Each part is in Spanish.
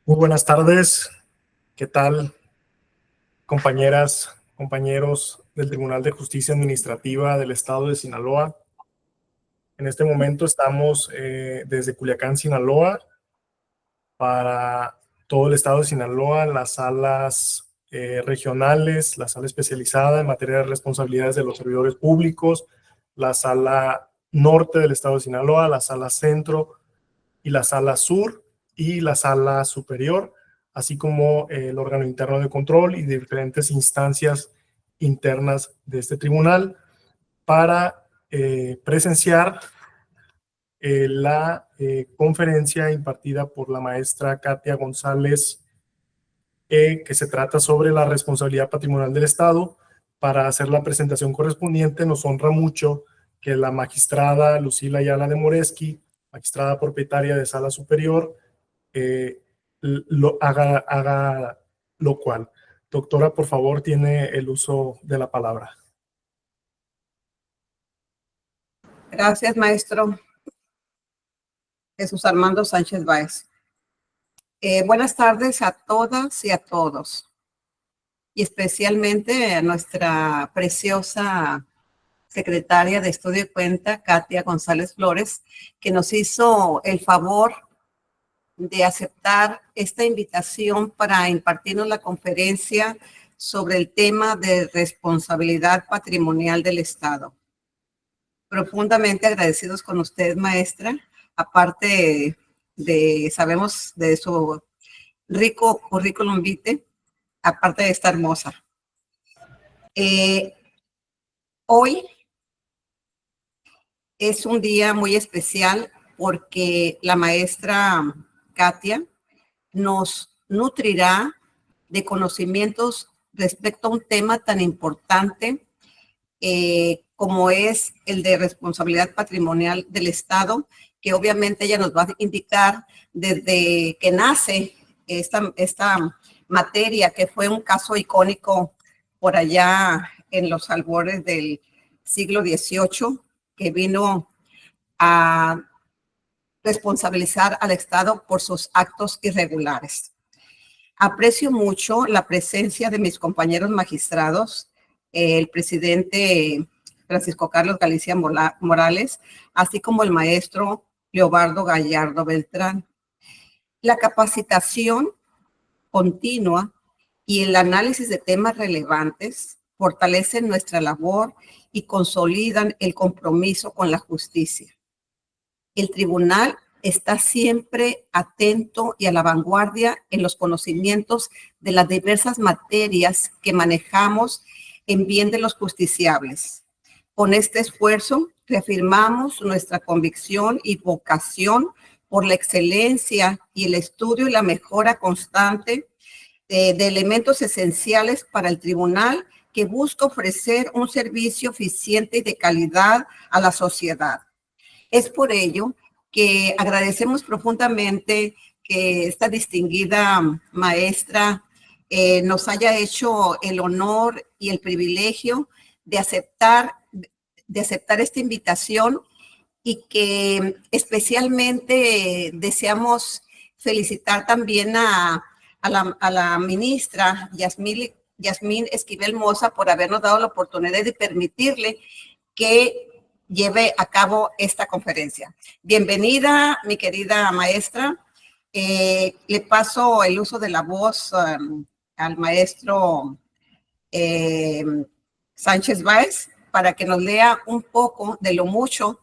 Muy buenas tardes. ¿Qué tal, compañeras, compañeros del Tribunal de Justicia Administrativa del Estado de Sinaloa? En este momento estamos desde Culiacán, Sinaloa, para todo el estado de Sinaloa, las salas regionales, la sala especializada en materia de responsabilidades de los servidores públicos, la sala norte del estado de Sinaloa, la sala centro y la sala sur y la sala superior, así como el órgano interno de control y diferentes instancias internas de este tribunal para presenciar la conferencia impartida por la maestra Katia González, que se trata sobre la responsabilidad patrimonial del Estado. Para hacer la presentación correspondiente, nos honra mucho que la magistrada Lucila Ayala de Moresky, magistrada propietaria de Sala Superior, haga lo cual. Doctora, por favor, tiene el uso de la palabra. Gracias, maestro Jesús Armando Sánchez Báez. Buenas tardes a todas y a todos, y especialmente a nuestra preciosa secretaria de Estudio y Cuenta, Katia González Flores, que nos hizo el favor de aceptar esta invitación para impartirnos la conferencia sobre el tema de responsabilidad patrimonial del Estado. Profundamente agradecidos con usted, maestra, aparte sabemos de su rico currículum vitae, aparte de esta hermosa. Hoy es un día muy especial porque la maestra Katia nos nutrirá de conocimientos respecto a un tema tan importante como es el de responsabilidad patrimonial del Estado, que obviamente ella nos va a indicar desde que nace esta materia, que fue un caso icónico por allá en los albores del siglo XVIII, que vino a responsabilizar al Estado por sus actos irregulares. Aprecio mucho la presencia de mis compañeros magistrados, el presidente Francisco Carlos Galicia Morales, así como el maestro Leobardo Gallardo Beltrán. La capacitación continua y el análisis de temas relevantes fortalecen nuestra labor y consolidan el compromiso con la justicia. El tribunal está siempre atento y a la vanguardia en los conocimientos de las diversas materias que manejamos en bien de los justiciables. Con este esfuerzo, reafirmamos nuestra convicción y vocación por la excelencia y el estudio y la mejora constante de elementos esenciales para el tribunal que busca ofrecer un servicio eficiente y de calidad a la sociedad. Es por ello que agradecemos profundamente que esta distinguida maestra nos haya hecho el honor y el privilegio de aceptar esta invitación, y que especialmente deseamos felicitar también a la ministra Yasmín Esquivel Moza por habernos dado la oportunidad de permitirle que lleve a cabo esta conferencia. Bienvenida, mi querida maestra. Le paso el uso de la voz al maestro Sánchez Báez para que nos lea un poco de lo mucho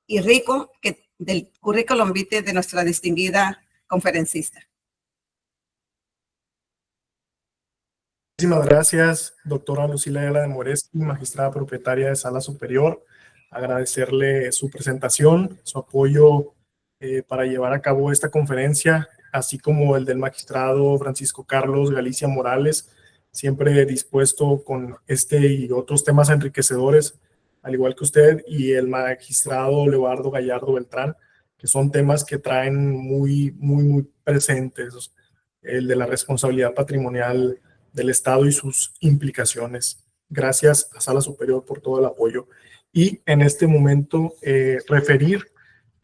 y rico del currículum vitae de nuestra distinguida conferencista. Muchísimas gracias, doctora Lucila Ayala de Moresky, magistrada propietaria de Sala Superior. Agradecerle su presentación, su apoyo para llevar a cabo esta conferencia, así como el del magistrado Francisco Carlos Galicia Morales, siempre dispuesto con este y otros temas enriquecedores, al igual que usted, y el magistrado Leobardo Gallardo Beltrán, que son temas que traen muy presentes, el de la responsabilidad patrimonial del Estado y sus implicaciones. Gracias a Sala Superior por todo el apoyo. Y en este momento referir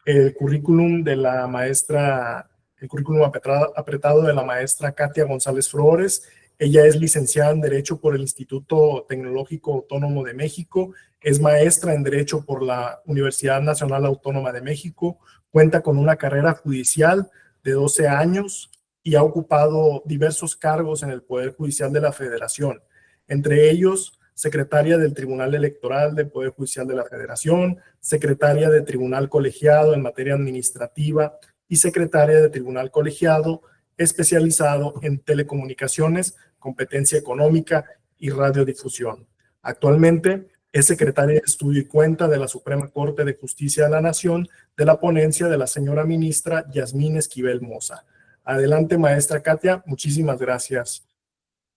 el currículum de la maestra el currículum apretado de la maestra Katia González Flores. Ella es licenciada en Derecho por el Instituto Tecnológico Autónomo de México, es maestra en Derecho por la Universidad Nacional Autónoma de México, cuenta con una carrera judicial de 12 años y ha ocupado diversos cargos en el Poder Judicial de la Federación, entre ellos secretaria del Tribunal Electoral del Poder Judicial de la Federación, secretaria de Tribunal Colegiado en materia administrativa y secretaria de Tribunal Colegiado especializado en telecomunicaciones, competencia económica y radiodifusión. Actualmente es secretaria de Estudio y Cuenta de la Suprema Corte de Justicia de la Nación de la ponencia de la señora ministra Yasmín Esquivel Moza. Adelante, maestra Katia, muchísimas gracias.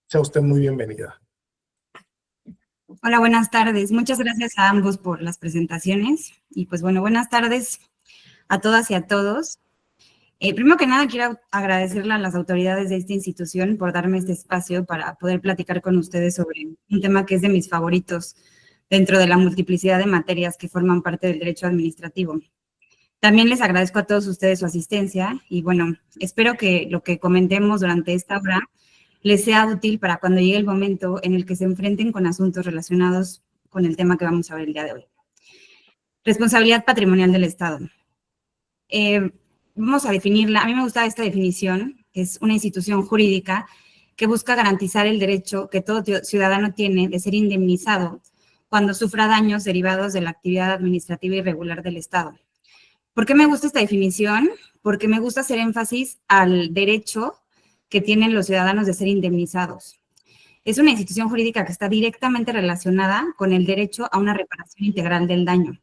Sea usted muy bienvenida. Hola, buenas tardes. Muchas gracias a ambos por las presentaciones. Y pues bueno, buenas tardes a todas y a todos. Primero que nada, quiero agradecerle a las autoridades de esta institución por darme este espacio para poder platicar con ustedes sobre un tema que es de mis favoritos dentro de la multiplicidad de materias que forman parte del derecho administrativo. También les agradezco a todos ustedes su asistencia y bueno, espero que lo que comentemos durante esta hora les sea útil para cuando llegue el momento en el que se enfrenten con asuntos relacionados con el tema que vamos a ver el día de hoy. Responsabilidad patrimonial del Estado. Vamos a definirla. A mí me gusta esta definición, que es una institución jurídica que busca garantizar el derecho que todo ciudadano tiene de ser indemnizado cuando sufra daños derivados de la actividad administrativa irregular del Estado. ¿Por qué me gusta esta definición? Porque me gusta hacer énfasis al derecho que tienen los ciudadanos de ser indemnizados. Es una institución jurídica que está directamente relacionada con el derecho a una reparación integral del daño.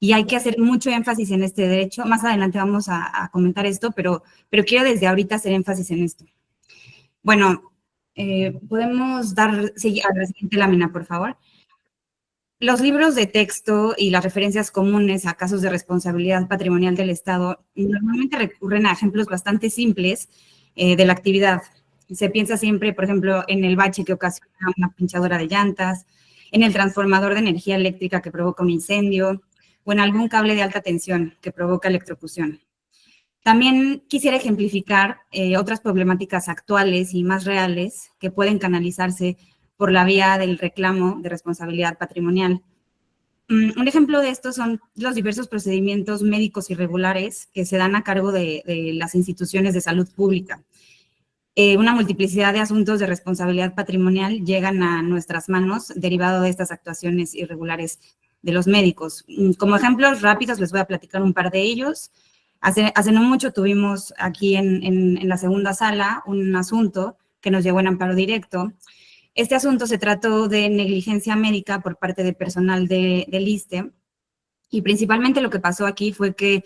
Y hay que hacer mucho énfasis en este derecho. Más adelante vamos a comentar esto, pero quiero desde ahorita hacer énfasis en esto. Bueno, podemos seguir a la siguiente lámina, por favor. Los libros de texto y las referencias comunes a casos de responsabilidad patrimonial del Estado normalmente recurren a ejemplos bastante simples de la actividad. Se piensa siempre, por ejemplo, en el bache que ocasiona una pinchadura de llantas, en el transformador de energía eléctrica que provoca un incendio, o en algún cable de alta tensión que provoca electrocución. También quisiera ejemplificar otras problemáticas actuales y más reales que pueden canalizarse por la vía del reclamo de responsabilidad patrimonial. Un ejemplo de esto son los diversos procedimientos médicos irregulares que se dan a cargo de las instituciones de salud pública. Una multiplicidad de asuntos de responsabilidad patrimonial llegan a nuestras manos derivado de estas actuaciones irregulares de los médicos. Como ejemplos rápidos les voy a platicar un par de ellos. Hace no mucho tuvimos aquí en la segunda sala un asunto que nos llegó en amparo directo. Este asunto se trató de negligencia médica por parte de personal del ISSSTE y principalmente lo que pasó aquí fue que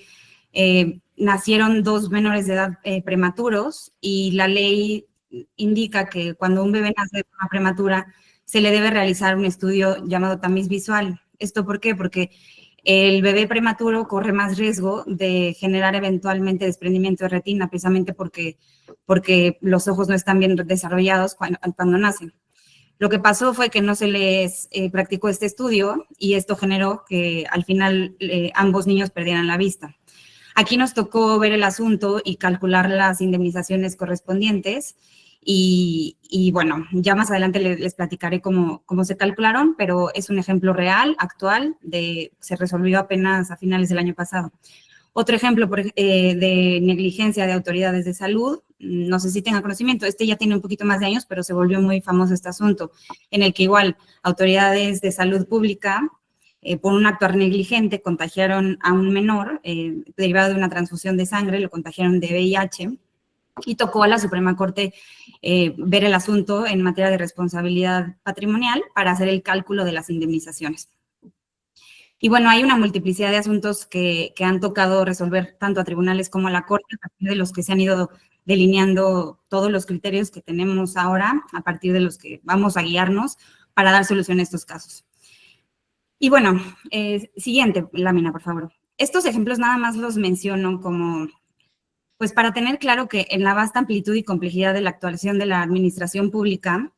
nacieron 2 menores de edad prematuros y la ley indica que cuando un bebé nace de forma prematura se le debe realizar un estudio llamado tamiz visual. ¿Esto por qué? Porque el bebé prematuro corre más riesgo de generar eventualmente desprendimiento de retina, precisamente porque los ojos no están bien desarrollados cuando nacen. Lo que pasó fue que no se les practicó este estudio y esto generó que al final ambos niños perdieran la vista. Aquí nos tocó ver el asunto y calcular las indemnizaciones correspondientes y bueno, ya más adelante les platicaré cómo se calcularon, pero es un ejemplo real, actual, se resolvió apenas a finales del año pasado. Otro ejemplo de negligencia de autoridades de salud, no sé si tenga conocimiento, este ya tiene un poquito más de años, pero se volvió muy famoso este asunto, en el que igual autoridades de salud pública, por un actuar negligente, contagiaron a un menor, derivado de una transfusión de sangre, lo contagiaron de VIH, y tocó a la Suprema Corte ver el asunto en materia de responsabilidad patrimonial para hacer el cálculo de las indemnizaciones. Y bueno, hay una multiplicidad de asuntos que han tocado resolver tanto a tribunales como a la Corte, a partir de los que se han ido delineando todos los criterios que tenemos ahora, a partir de los que vamos a guiarnos para dar solución a estos casos. Y bueno, siguiente lámina, por favor. Estos ejemplos nada más los menciono como, pues para tener claro que en la vasta amplitud y complejidad de la actuación de la administración pública,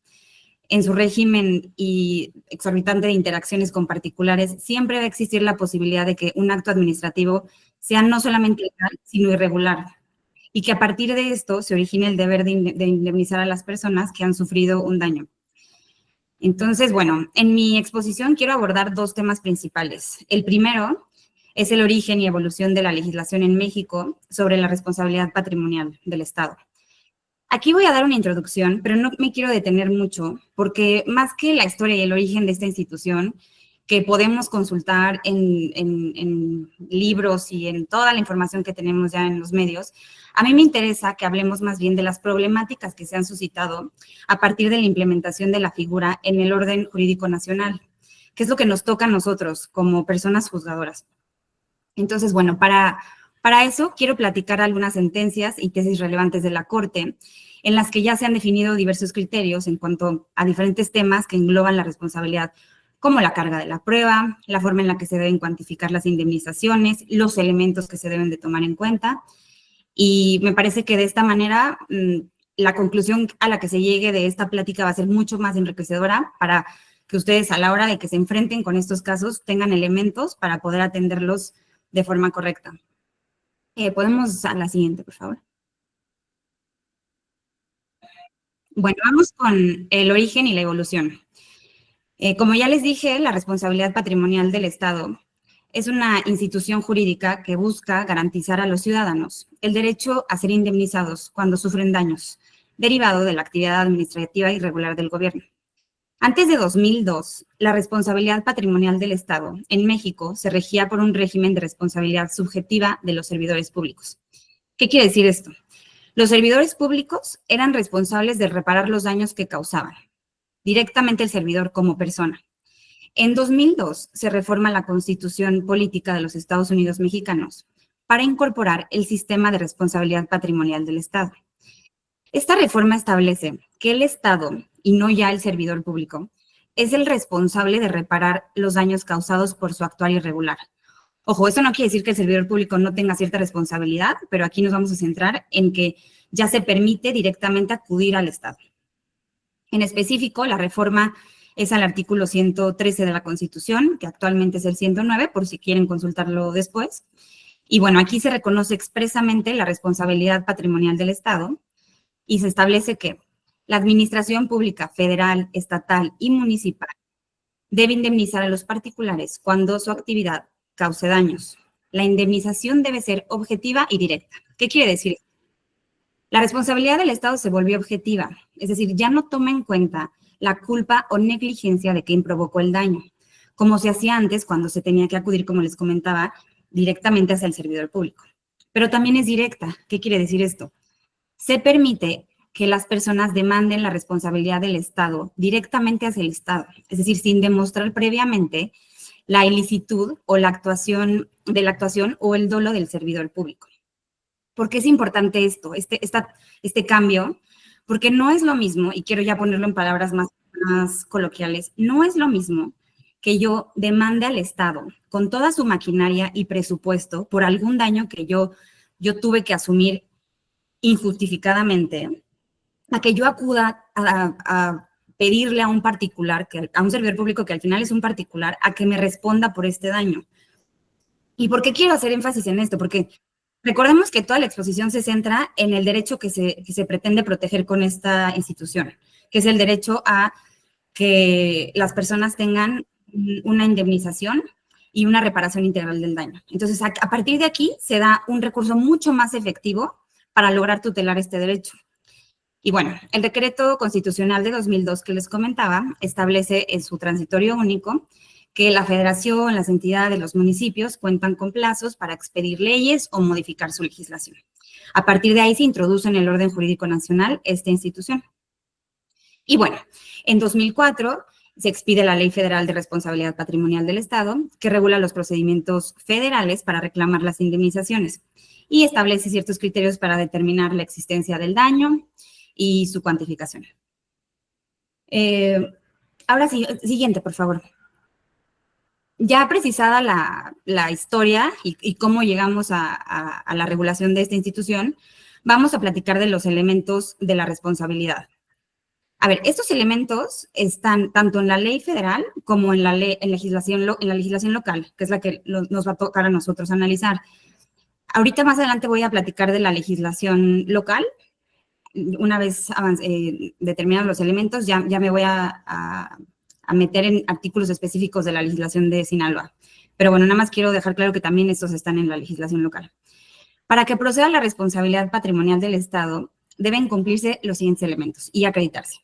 en su régimen y exorbitante de interacciones con particulares, siempre va a existir la posibilidad de que un acto administrativo sea no solamente ilegal, sino irregular. y que a partir de esto se origine el deber de indemnizar a las personas que han sufrido un daño. Entonces, bueno, en mi exposición quiero abordar dos temas principales. El primero es el origen y evolución de la legislación en México sobre la responsabilidad patrimonial del Estado. Aquí voy a dar una introducción, pero no me quiero detener mucho, porque más que la historia y el origen de esta institución, que podemos consultar en libros y en toda la información que tenemos ya en los medios, a mí me interesa que hablemos más bien de las problemáticas que se han suscitado a partir de la implementación de la figura en el orden jurídico nacional, que es lo que nos toca a nosotros como personas juzgadoras. Entonces, bueno, para eso quiero platicar algunas sentencias y tesis relevantes de la Corte, en las que ya se han definido diversos criterios en cuanto a diferentes temas que engloban la responsabilidad, como la carga de la prueba, la forma en la que se deben cuantificar las indemnizaciones, los elementos que se deben de tomar en cuenta. Y me parece que de esta manera la conclusión a la que se llegue de esta plática va a ser mucho más enriquecedora para que ustedes a la hora de que se enfrenten con estos casos tengan elementos para poder atenderlos de forma correcta. Podemos a la siguiente, por favor. Bueno, vamos con el origen y la evolución. Como ya les dije, la responsabilidad patrimonial del Estado es una institución jurídica que busca garantizar a los ciudadanos el derecho a ser indemnizados cuando sufren daños derivados de la actividad administrativa irregular del gobierno. Antes de 2002, la responsabilidad patrimonial del Estado en México se regía por un régimen de responsabilidad subjetiva de los servidores públicos. ¿Qué quiere decir esto? Los servidores públicos eran responsables de reparar los daños que causaban, directamente el servidor como persona. En 2002 se reforma la Constitución Política de los Estados Unidos Mexicanos para incorporar el sistema de responsabilidad patrimonial del Estado. Esta reforma establece que el Estado, y no ya el servidor público, es el responsable de reparar los daños causados por su actuar irregular. Ojo, eso no quiere decir que el servidor público no tenga cierta responsabilidad, pero aquí nos vamos a centrar en que ya se permite directamente acudir al Estado. En específico, la reforma es al artículo 113 de la Constitución, que actualmente es el 109, por si quieren consultarlo después. Y bueno, aquí se reconoce expresamente la responsabilidad patrimonial del Estado y se establece que la administración pública federal, estatal y municipal debe indemnizar a los particulares cuando su actividad cause daños. La indemnización debe ser objetiva y directa. ¿Qué quiere decir? La responsabilidad del Estado se volvió objetiva, es decir, ya no toma en cuenta la culpa o negligencia de quien provocó el daño, como se hacía antes cuando se tenía que acudir, como les comentaba, directamente hacia el servidor público. Pero también es directa. ¿Qué quiere decir esto? Se permite que las personas demanden la responsabilidad del Estado directamente hacia el Estado, es decir, sin demostrar previamente la ilicitud o la actuación o el dolo del servidor público. ¿Por qué es importante esto, este cambio? Porque no es lo mismo, y quiero ya ponerlo en palabras más coloquiales, no es lo mismo que yo demande al Estado con toda su maquinaria y presupuesto por algún daño que yo tuve que asumir injustificadamente, a que yo acuda a pedirle a un particular, a un servidor público que al final es un particular, a que me responda por este daño. ¿Y por qué quiero hacer énfasis en esto? Porque recordemos que toda la exposición se centra en el derecho que se pretende proteger con esta institución, que es el derecho a que las personas tengan una indemnización y una reparación integral del daño. Entonces, a partir de aquí se da un recurso mucho más efectivo para lograr tutelar este derecho. Y bueno, el decreto constitucional de 2002 que les comentaba establece en su transitorio único que la federación, las entidades, los municipios cuentan con plazos para expedir leyes o modificar su legislación. A partir de ahí se introduce en el orden jurídico nacional esta institución. Y bueno, en 2004 se expide la Ley Federal de Responsabilidad Patrimonial del Estado, que regula los procedimientos federales para reclamar las indemnizaciones y establece ciertos criterios para determinar la existencia del daño y su cuantificación. Ahora sí, siguiente, por favor. Ya precisada la historia y cómo llegamos a la regulación de esta institución, vamos a platicar de los elementos de la responsabilidad. A ver, estos elementos están tanto en la ley federal como en la legislación local, que es la que nos va a tocar a nosotros analizar. Ahorita más adelante voy a platicar de la legislación local. Una vez determinados los elementos, ya me voy a meter en artículos específicos de la legislación de Sinaloa. Pero bueno, nada más quiero dejar claro que también estos están en la legislación local. Para que proceda la responsabilidad patrimonial del Estado, deben cumplirse los siguientes elementos y acreditarse.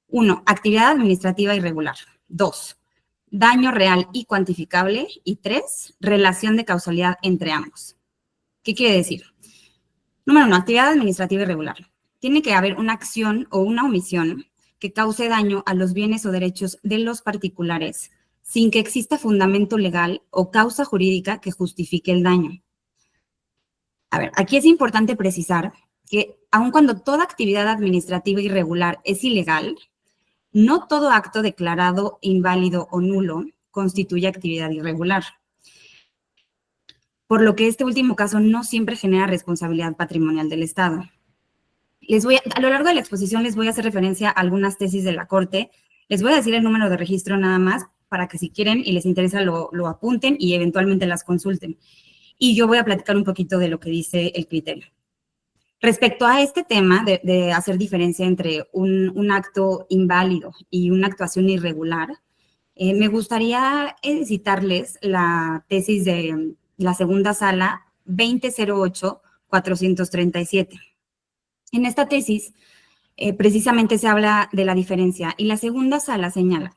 1. Actividad administrativa irregular. 2. Daño real y cuantificable. Y 3. Relación de causalidad entre ambos. ¿Qué quiere decir? Número 1. Actividad administrativa irregular. Tiene que haber una acción o una omisión que cause daño a los bienes o derechos de los particulares sin que exista fundamento legal o causa jurídica que justifique el daño. A ver, aquí es importante precisar que aun cuando toda actividad administrativa irregular es ilegal, no todo acto declarado inválido o nulo constituye actividad irregular. Por lo que este último caso no siempre genera responsabilidad patrimonial del Estado. A lo largo de la exposición les voy a hacer referencia a algunas tesis de la Corte. Les voy a decir el número de registro nada más para que si quieren y les interesa lo apunten y eventualmente las consulten. Y yo voy a platicar un poquito de lo que dice el criterio. Respecto a este tema de hacer diferencia entre un acto inválido y una actuación irregular, me gustaría citarles la tesis de la segunda sala 2008-437. En esta tesis, precisamente se habla de la diferencia y la segunda sala señala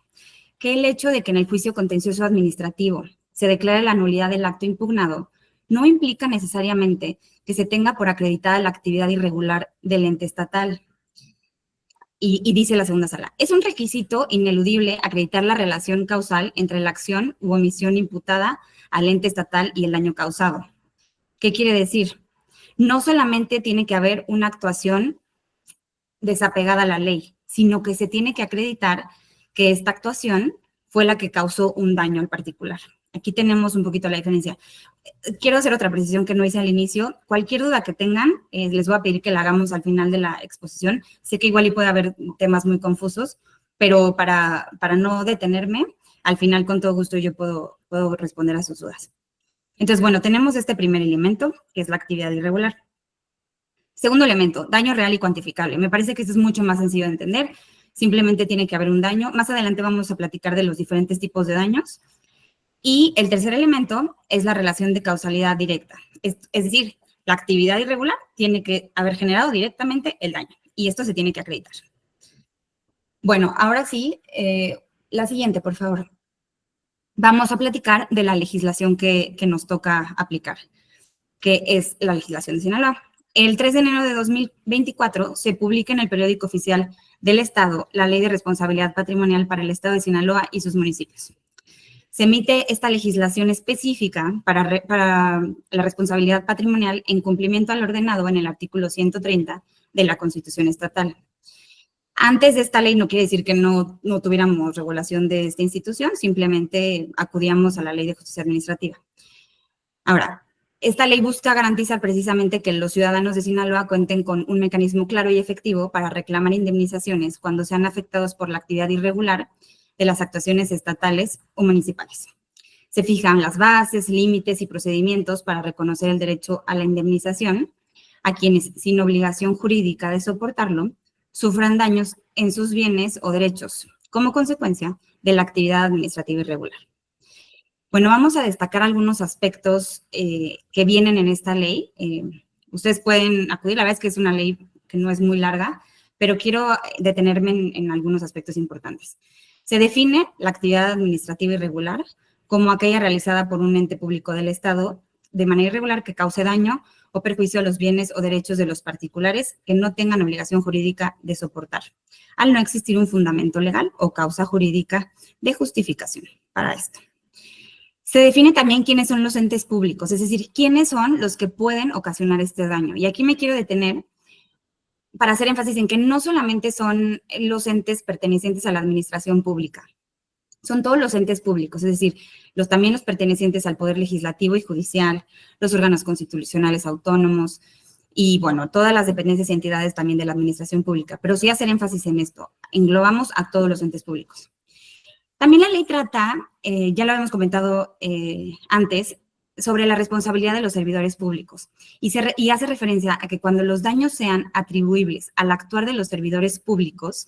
que el hecho de que en el juicio contencioso administrativo se declare la nulidad del acto impugnado no implica necesariamente que se tenga por acreditada la actividad irregular del ente estatal. Y dice la segunda sala, es un requisito ineludible acreditar la relación causal entre la acción u omisión imputada al ente estatal y el daño causado. ¿Qué quiere decir? No solamente tiene que haber una actuación desapegada a la ley, sino que se tiene que acreditar que esta actuación fue la que causó un daño al particular. Aquí tenemos un poquito la diferencia. Quiero hacer otra precisión que no hice al inicio. Cualquier duda que tengan, les voy a pedir que la hagamos al final de la exposición. Sé que igual y puede haber temas muy confusos, pero para no detenerme, al final con todo gusto yo puedo responder a sus dudas. Entonces, bueno, tenemos este primer elemento, que es la actividad irregular. Segundo elemento, daño real y cuantificable. Me parece que esto es mucho más sencillo de entender. Simplemente tiene que haber un daño. Más adelante vamos a platicar de los diferentes tipos de daños. Y el tercer elemento es la relación de causalidad directa. Es decir, la actividad irregular tiene que haber generado directamente el daño. Y esto se tiene que acreditar. Bueno, ahora sí, la siguiente, por favor. Vamos a platicar de la legislación que nos toca aplicar, que es la legislación de Sinaloa. El 3 de enero de 2024 se publica en el periódico oficial del Estado la Ley de Responsabilidad Patrimonial para el Estado de Sinaloa y sus municipios. Se emite esta legislación específica para la responsabilidad patrimonial en cumplimiento al ordenado en el artículo 130 de la Constitución Estatal. Antes de esta ley no quiere decir que no tuviéramos regulación de esta institución, simplemente acudíamos a la Ley de Justicia Administrativa. Ahora, esta ley busca garantizar precisamente que los ciudadanos de Sinaloa cuenten con un mecanismo claro y efectivo para reclamar indemnizaciones cuando sean afectados por la actividad irregular de las actuaciones estatales o municipales. Se fijan las bases, límites y procedimientos para reconocer el derecho a la indemnización a quienes, sin obligación jurídica de soportarlo, sufran daños en sus bienes o derechos como consecuencia de la actividad administrativa irregular. Bueno, vamos a destacar algunos aspectos que vienen en esta ley. Ustedes pueden acudir, la verdad es que es una ley que no es muy larga, pero quiero detenerme en algunos aspectos importantes. Se define la actividad administrativa irregular como aquella realizada por un ente público del Estado de manera irregular que cause daño o perjuicio a los bienes o derechos de los particulares que no tengan obligación jurídica de soportar, al no existir un fundamento legal o causa jurídica de justificación para esto. Se define también quiénes son los entes públicos, es decir, quiénes son los que pueden ocasionar este daño. Y aquí me quiero detener para hacer énfasis en que no solamente son los entes pertenecientes a la administración pública, son todos los entes públicos, es decir, también los pertenecientes al Poder Legislativo y Judicial, los órganos constitucionales autónomos y, bueno, todas las dependencias y entidades también de la administración pública. Pero sí hacer énfasis en esto, englobamos a todos los entes públicos. También la ley trata, ya lo habíamos comentado antes, sobre la responsabilidad de los servidores públicos y hace referencia a que cuando los daños sean atribuibles al actuar de los servidores públicos,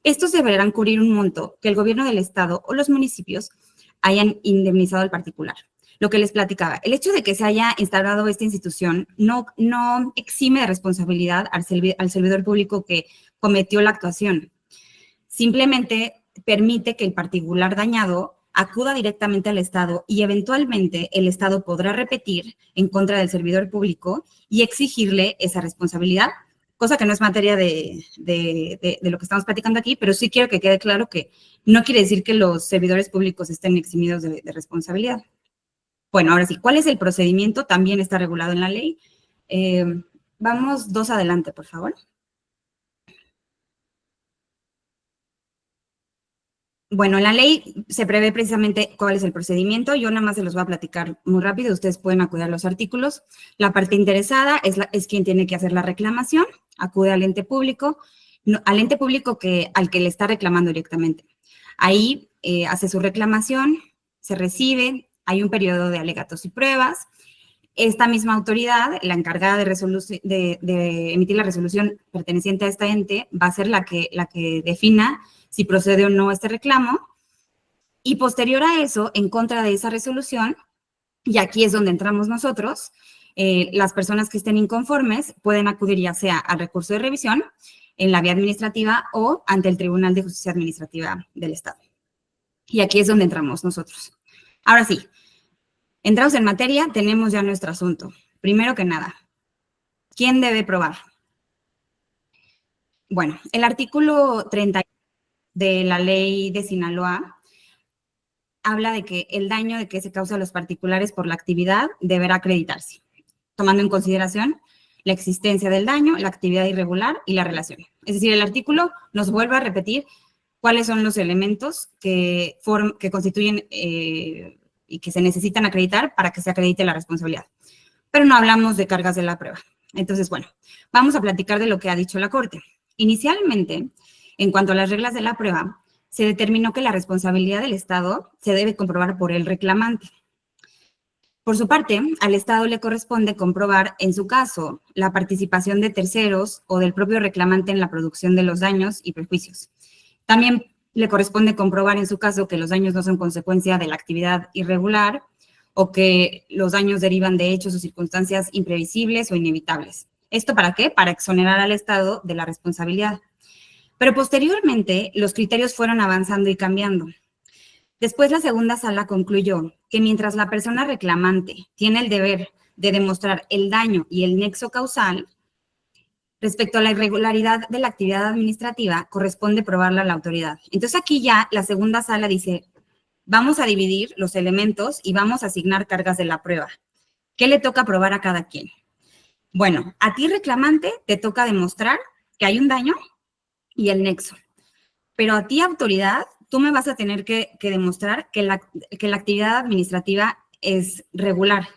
estos deberán cubrir un monto que el gobierno del estado o los municipios hayan indemnizado al particular. Lo que les platicaba, el hecho de que se haya instalado esta institución no exime de responsabilidad al servidor público que cometió la actuación. Simplemente permite que el particular dañado acuda directamente al Estado y eventualmente el Estado podrá repetir en contra del servidor público y exigirle esa responsabilidad, cosa que no es materia de lo que estamos platicando aquí, pero sí quiero que quede claro que no quiere decir que los servidores públicos estén eximidos de responsabilidad. Bueno, ahora sí, ¿cuál es el procedimiento? También está regulado en la ley. Vamos 2 adelante, por favor. Bueno, en la ley se prevé precisamente cuál es el procedimiento. Yo nada más se los voy a platicar muy rápido. Ustedes pueden acudir a los artículos. La parte interesada es quien tiene que hacer la reclamación. Acude al ente público, al ente público al que le está reclamando directamente. Ahí hace su reclamación, se recibe, hay un periodo de alegatos y pruebas. Esta misma autoridad, la encargada de emitir la resolución perteneciente a este ente, va a ser la que defina si procede o no este reclamo, y posterior a eso, en contra de esa resolución, y aquí es donde entramos nosotros, las personas que estén inconformes pueden acudir ya sea al recurso de revisión, en la vía administrativa o ante el Tribunal de Justicia Administrativa del Estado. Y aquí es donde entramos nosotros. Ahora sí, entrados en materia, tenemos ya nuestro asunto. Primero que nada, ¿quién debe probar? Bueno, el artículo 30 de la ley de Sinaloa habla de que el daño de que se causa a los particulares por la actividad deberá acreditarse, tomando en consideración la existencia del daño, la actividad irregular y la relación. Es decir, el artículo nos vuelve a repetir cuáles son los elementos que constituyen y que se necesitan acreditar para que se acredite la responsabilidad. Pero no hablamos de cargas de la prueba. Entonces, bueno, vamos a platicar de lo que ha dicho la Corte. Inicialmente, en cuanto a las reglas de la prueba, se determinó que la responsabilidad del Estado se debe comprobar por el reclamante. Por su parte, al Estado le corresponde comprobar, en su caso, la participación de terceros o del propio reclamante en la producción de los daños y perjuicios. También le corresponde comprobar, en su caso, que los daños no son consecuencia de la actividad irregular o que los daños derivan de hechos o circunstancias imprevisibles o inevitables. ¿Esto para qué? Para exonerar al Estado de la responsabilidad. Pero posteriormente, los criterios fueron avanzando y cambiando. Después, la segunda sala concluyó que mientras la persona reclamante tiene el deber de demostrar el daño y el nexo causal, respecto a la irregularidad de la actividad administrativa, corresponde probarla a la autoridad. Entonces, aquí ya la segunda sala dice, vamos a dividir los elementos y vamos a asignar cargas de la prueba. ¿Qué le toca probar a cada quien? Bueno, a ti, reclamante, te toca demostrar que hay un daño y el nexo. Pero a ti, autoridad, tú me vas a tener que demostrar que la actividad administrativa es regular.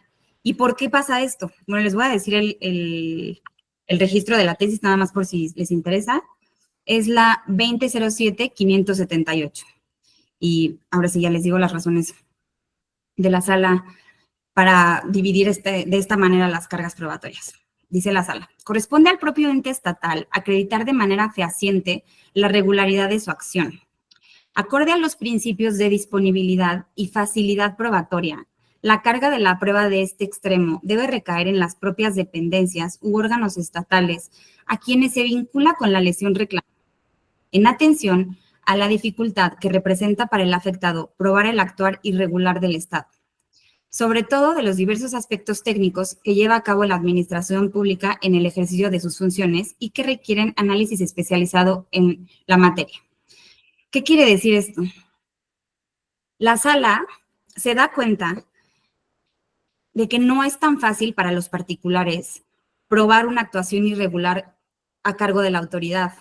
¿Y por qué pasa esto? Bueno, les voy a decir el registro de la tesis, nada más por si les interesa. Es la 2007-578. Y ahora sí ya les digo las razones de la sala para dividir de esta manera las cargas probatorias. Dice la sala, corresponde al propio ente estatal acreditar de manera fehaciente la regularidad de su acción. Acorde a los principios de disponibilidad y facilidad probatoria, la carga de la prueba de este extremo debe recaer en las propias dependencias u órganos estatales a quienes se vincula con la lesión reclamada, en atención a la dificultad que representa para el afectado probar el actuar irregular del Estado, sobre todo de los diversos aspectos técnicos que lleva a cabo la administración pública en el ejercicio de sus funciones y que requieren análisis especializado en la materia. ¿Qué quiere decir esto? La sala se da cuenta de que no es tan fácil para los particulares probar una actuación irregular a cargo de la autoridad.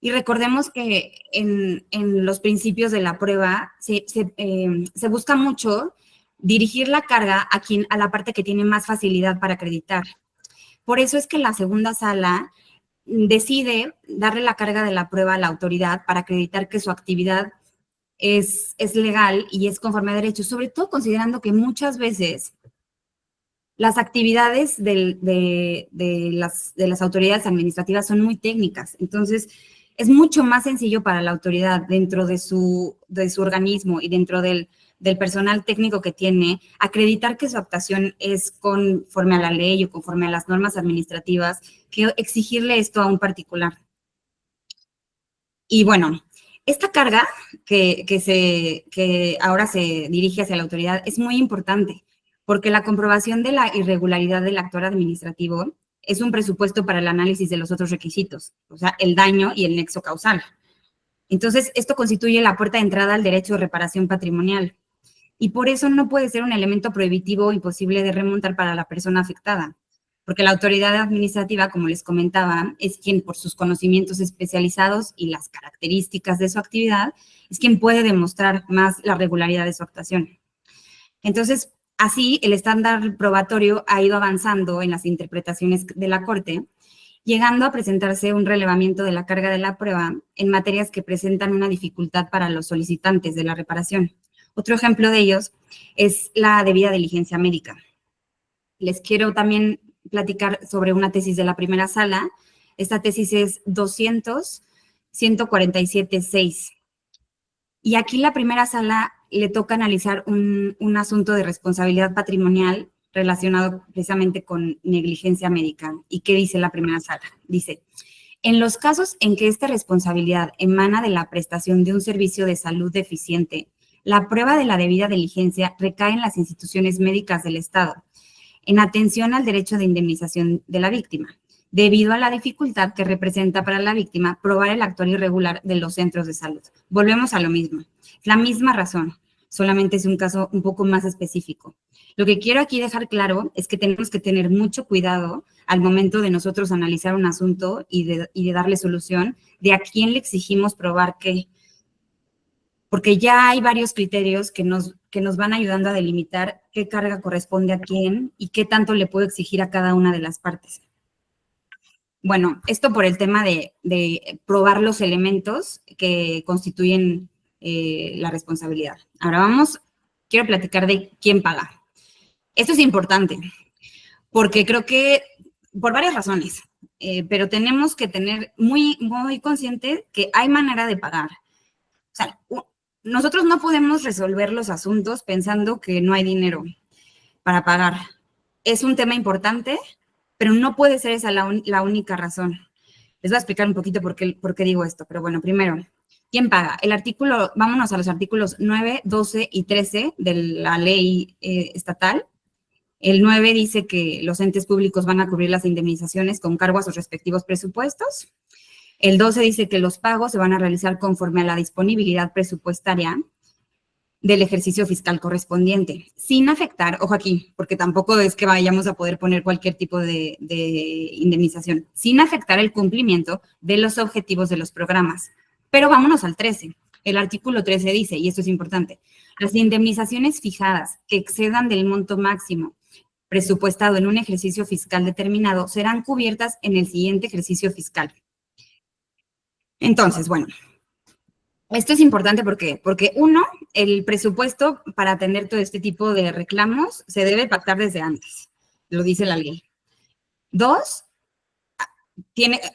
Y recordemos que en los principios de la prueba se busca mucho dirigir la carga a la parte que tiene más facilidad para acreditar. Por eso es que la segunda sala decide darle la carga de la prueba a la autoridad para acreditar que su actividad es legal y es conforme a derecho, sobre todo considerando que muchas veces las actividades de las autoridades administrativas son muy técnicas. Entonces, es mucho más sencillo para la autoridad dentro de su organismo y dentro del personal técnico que tiene, acreditar que su actuación es conforme a la ley o conforme a las normas administrativas, que exigirle esto a un particular. Y bueno, esta carga que ahora se dirige hacia la autoridad es muy importante, porque la comprobación de la irregularidad del actor administrativo es un presupuesto para el análisis de los otros requisitos, o sea, el daño y el nexo causal. Entonces, esto constituye la puerta de entrada al derecho de reparación patrimonial, y por eso no puede ser un elemento prohibitivo o imposible de remontar para la persona afectada, porque la autoridad administrativa, como les comentaba, es quien por sus conocimientos especializados y las características de su actividad, es quien puede demostrar más la regularidad de su actuación. Entonces, así, el estándar probatorio ha ido avanzando en las interpretaciones de la Corte, llegando a presentarse un relevamiento de la carga de la prueba en materias que presentan una dificultad para los solicitantes de la reparación. Otro ejemplo de ellos es la debida diligencia médica. Les quiero también platicar sobre una tesis de la primera sala. Esta tesis es 200-147-6. Y aquí la primera sala le toca analizar un asunto de responsabilidad patrimonial relacionado precisamente con negligencia médica. ¿Y qué dice la primera sala? Dice, en los casos en que esta responsabilidad emana de la prestación de un servicio de salud deficiente, la prueba de la debida diligencia recae en las instituciones médicas del Estado, en atención al derecho de indemnización de la víctima, debido a la dificultad que representa para la víctima probar el actuar irregular de los centros de salud. Volvemos a lo mismo, la misma razón, solamente es un caso un poco más específico. Lo que quiero aquí dejar claro es que tenemos que tener mucho cuidado al momento de nosotros analizar un asunto y de darle solución, de a quién le exigimos probar qué, porque ya hay varios criterios que nos van ayudando a delimitar qué carga corresponde a quién y qué tanto le puedo exigir a cada una de las partes. Bueno, esto por el tema de probar los elementos que constituyen la responsabilidad. Ahora quiero platicar de quién paga. Esto es importante, porque creo que por varias razones, pero tenemos que tener muy, muy consciente que hay manera de pagar. O sea, nosotros no podemos resolver los asuntos pensando que no hay dinero para pagar. Es un tema importante, pero no puede ser esa la única razón. Les voy a explicar un poquito por qué digo esto, pero bueno, primero, ¿quién paga? Vámonos a los artículos 9, 12 y 13 de la ley estatal. El 9 dice que los entes públicos van a cubrir las indemnizaciones con cargo a sus respectivos presupuestos. El 12 dice que los pagos se van a realizar conforme a la disponibilidad presupuestaria del ejercicio fiscal correspondiente, sin afectar, ojo aquí, porque tampoco es que vayamos a poder poner cualquier tipo de indemnización, sin afectar el cumplimiento de los objetivos de los programas. Pero vámonos al 13. El artículo 13 dice, y esto es importante, las indemnizaciones fijadas que excedan del monto máximo presupuestado en un ejercicio fiscal determinado serán cubiertas en el siguiente ejercicio fiscal. Entonces, bueno, esto es importante porque uno, el presupuesto para atender todo este tipo de reclamos se debe pactar desde antes, lo dice la ley. Dos,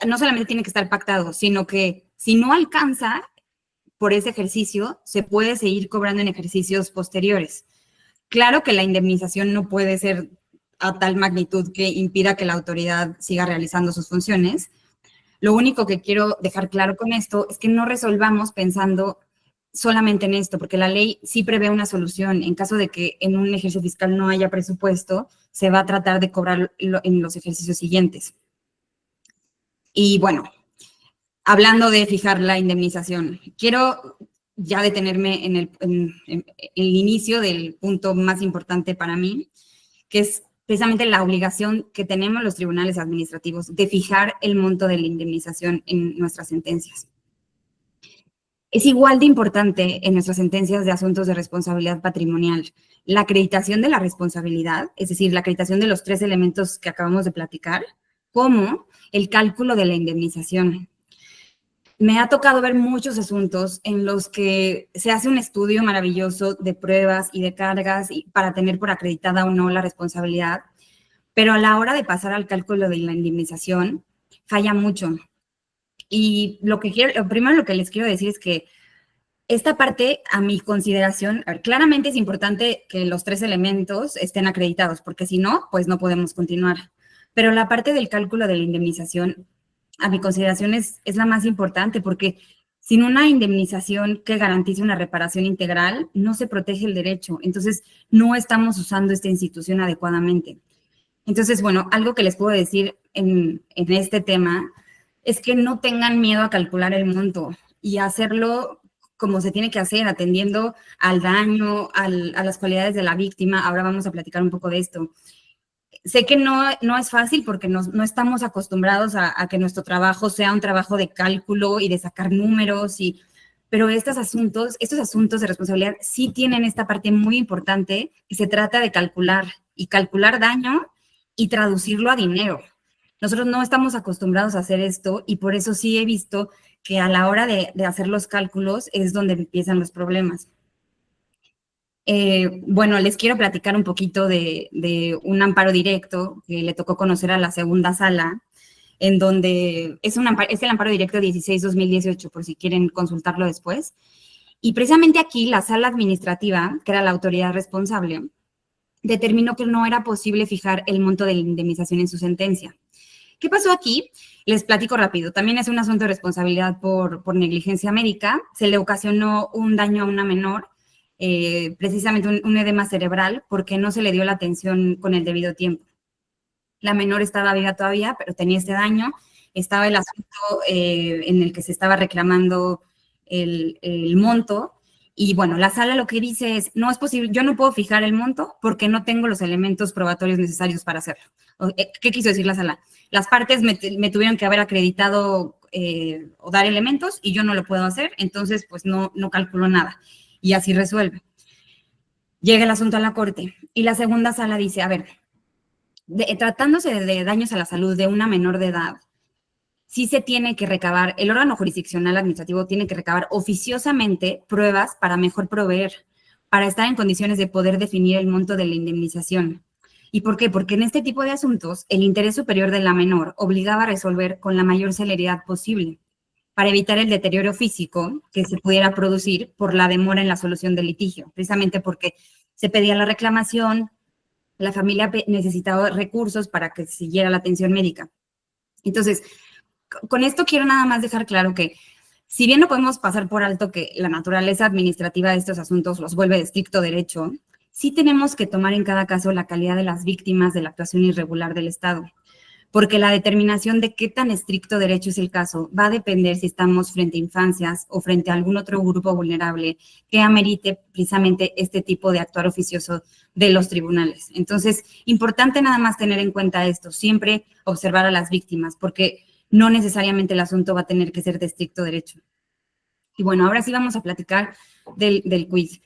no solamente tiene que estar pactado, sino que si no alcanza por ese ejercicio, se puede seguir cobrando en ejercicios posteriores. Claro que la indemnización no puede ser a tal magnitud que impida que la autoridad siga realizando sus funciones. Lo único que quiero dejar claro con esto es que no resolvamos pensando solamente en esto, porque la ley sí prevé una solución. En caso de que en un ejercicio fiscal no haya presupuesto, se va a tratar de cobrar en los ejercicios siguientes. Y bueno, hablando de fijar la indemnización, quiero ya detenerme en el inicio del punto más importante para mí, que es precisamente la obligación que tenemos los tribunales administrativos de fijar el monto de la indemnización en nuestras sentencias. Es igual de importante en nuestras sentencias de asuntos de responsabilidad patrimonial la acreditación de la responsabilidad, es decir, la acreditación de los 3 elementos que acabamos de platicar, como el cálculo de la indemnización. me ha tocado ver muchos asuntos en los que se hace un estudio maravilloso de pruebas y de cargas para tener por acreditada o no la responsabilidad, pero a la hora de pasar al cálculo de la indemnización, falla mucho. Y lo primero lo que les quiero decir es que esta parte, a mi consideración, claramente es importante que los 3 elementos estén acreditados, porque si no, pues no podemos continuar. Pero la parte del cálculo de la indemnización, a mi consideración, es la más importante, porque sin una indemnización que garantice una reparación integral, no se protege el derecho. Entonces, no estamos usando esta institución adecuadamente. Entonces, bueno, algo que les puedo decir en este tema es que no tengan miedo a calcular el monto y hacerlo como se tiene que hacer, atendiendo al daño, a las cualidades de la víctima. Ahora vamos a platicar un poco de esto. Sé que no es fácil porque no estamos acostumbrados a que nuestro trabajo sea un trabajo de cálculo y de sacar números, pero estos asuntos de responsabilidad sí tienen esta parte muy importante que se trata de calcular daño y traducirlo a dinero. Nosotros no estamos acostumbrados a hacer esto y por eso sí he visto que a la hora de hacer los cálculos es donde empiezan los problemas. Bueno, les quiero platicar un poquito de un amparo directo que le tocó conocer a la segunda sala, en donde es el amparo directo 16-2018, por si quieren consultarlo después. Y precisamente aquí la sala administrativa, que era la autoridad responsable, determinó que no era posible fijar el monto de la indemnización en su sentencia. ¿Qué pasó aquí? Les platico rápido. También es un asunto de responsabilidad por negligencia médica. Se le ocasionó un daño a una menor, precisamente un edema cerebral, porque no se le dio la atención con el debido tiempo. La menor estaba viva todavía, pero tenía este daño. Estaba el asunto en el que se estaba reclamando el monto. Y bueno, la sala lo que dice es, no es posible, yo no puedo fijar el monto porque no tengo los elementos probatorios necesarios para hacerlo. ¿Qué quiso decir la sala? Las partes me tuvieron que haber acreditado o dar elementos y yo no lo puedo hacer, entonces pues no calculo nada. Y así resuelve. Llega el asunto a la corte y la segunda sala dice, a ver, tratándose de daños a la salud de una menor de edad, sí se tiene que recabar, el órgano jurisdiccional administrativo tiene que recabar oficiosamente pruebas para mejor proveer, para estar en condiciones de poder definir el monto de la indemnización. ¿Y por qué? Porque en este tipo de asuntos, el interés superior de la menor obligaba a resolver con la mayor celeridad posible, para evitar el deterioro físico que se pudiera producir por la demora en la solución del litigio, precisamente porque se pedía la reclamación, la familia necesitaba recursos para que siguiera la atención médica. Entonces, con esto quiero nada más dejar claro que, si bien no podemos pasar por alto que la naturaleza administrativa de estos asuntos los vuelve de estricto derecho, sí tenemos que tomar en cada caso la calidad de las víctimas de la actuación irregular del Estado, porque la determinación de qué tan estricto derecho es el caso va a depender si estamos frente a infancias o frente a algún otro grupo vulnerable que amerite precisamente este tipo de actuar oficioso de los tribunales. Entonces, importante nada más tener en cuenta esto, siempre observar a las víctimas, porque no necesariamente el asunto va a tener que ser de estricto derecho. Y bueno, ahora sí vamos a platicar del quiz.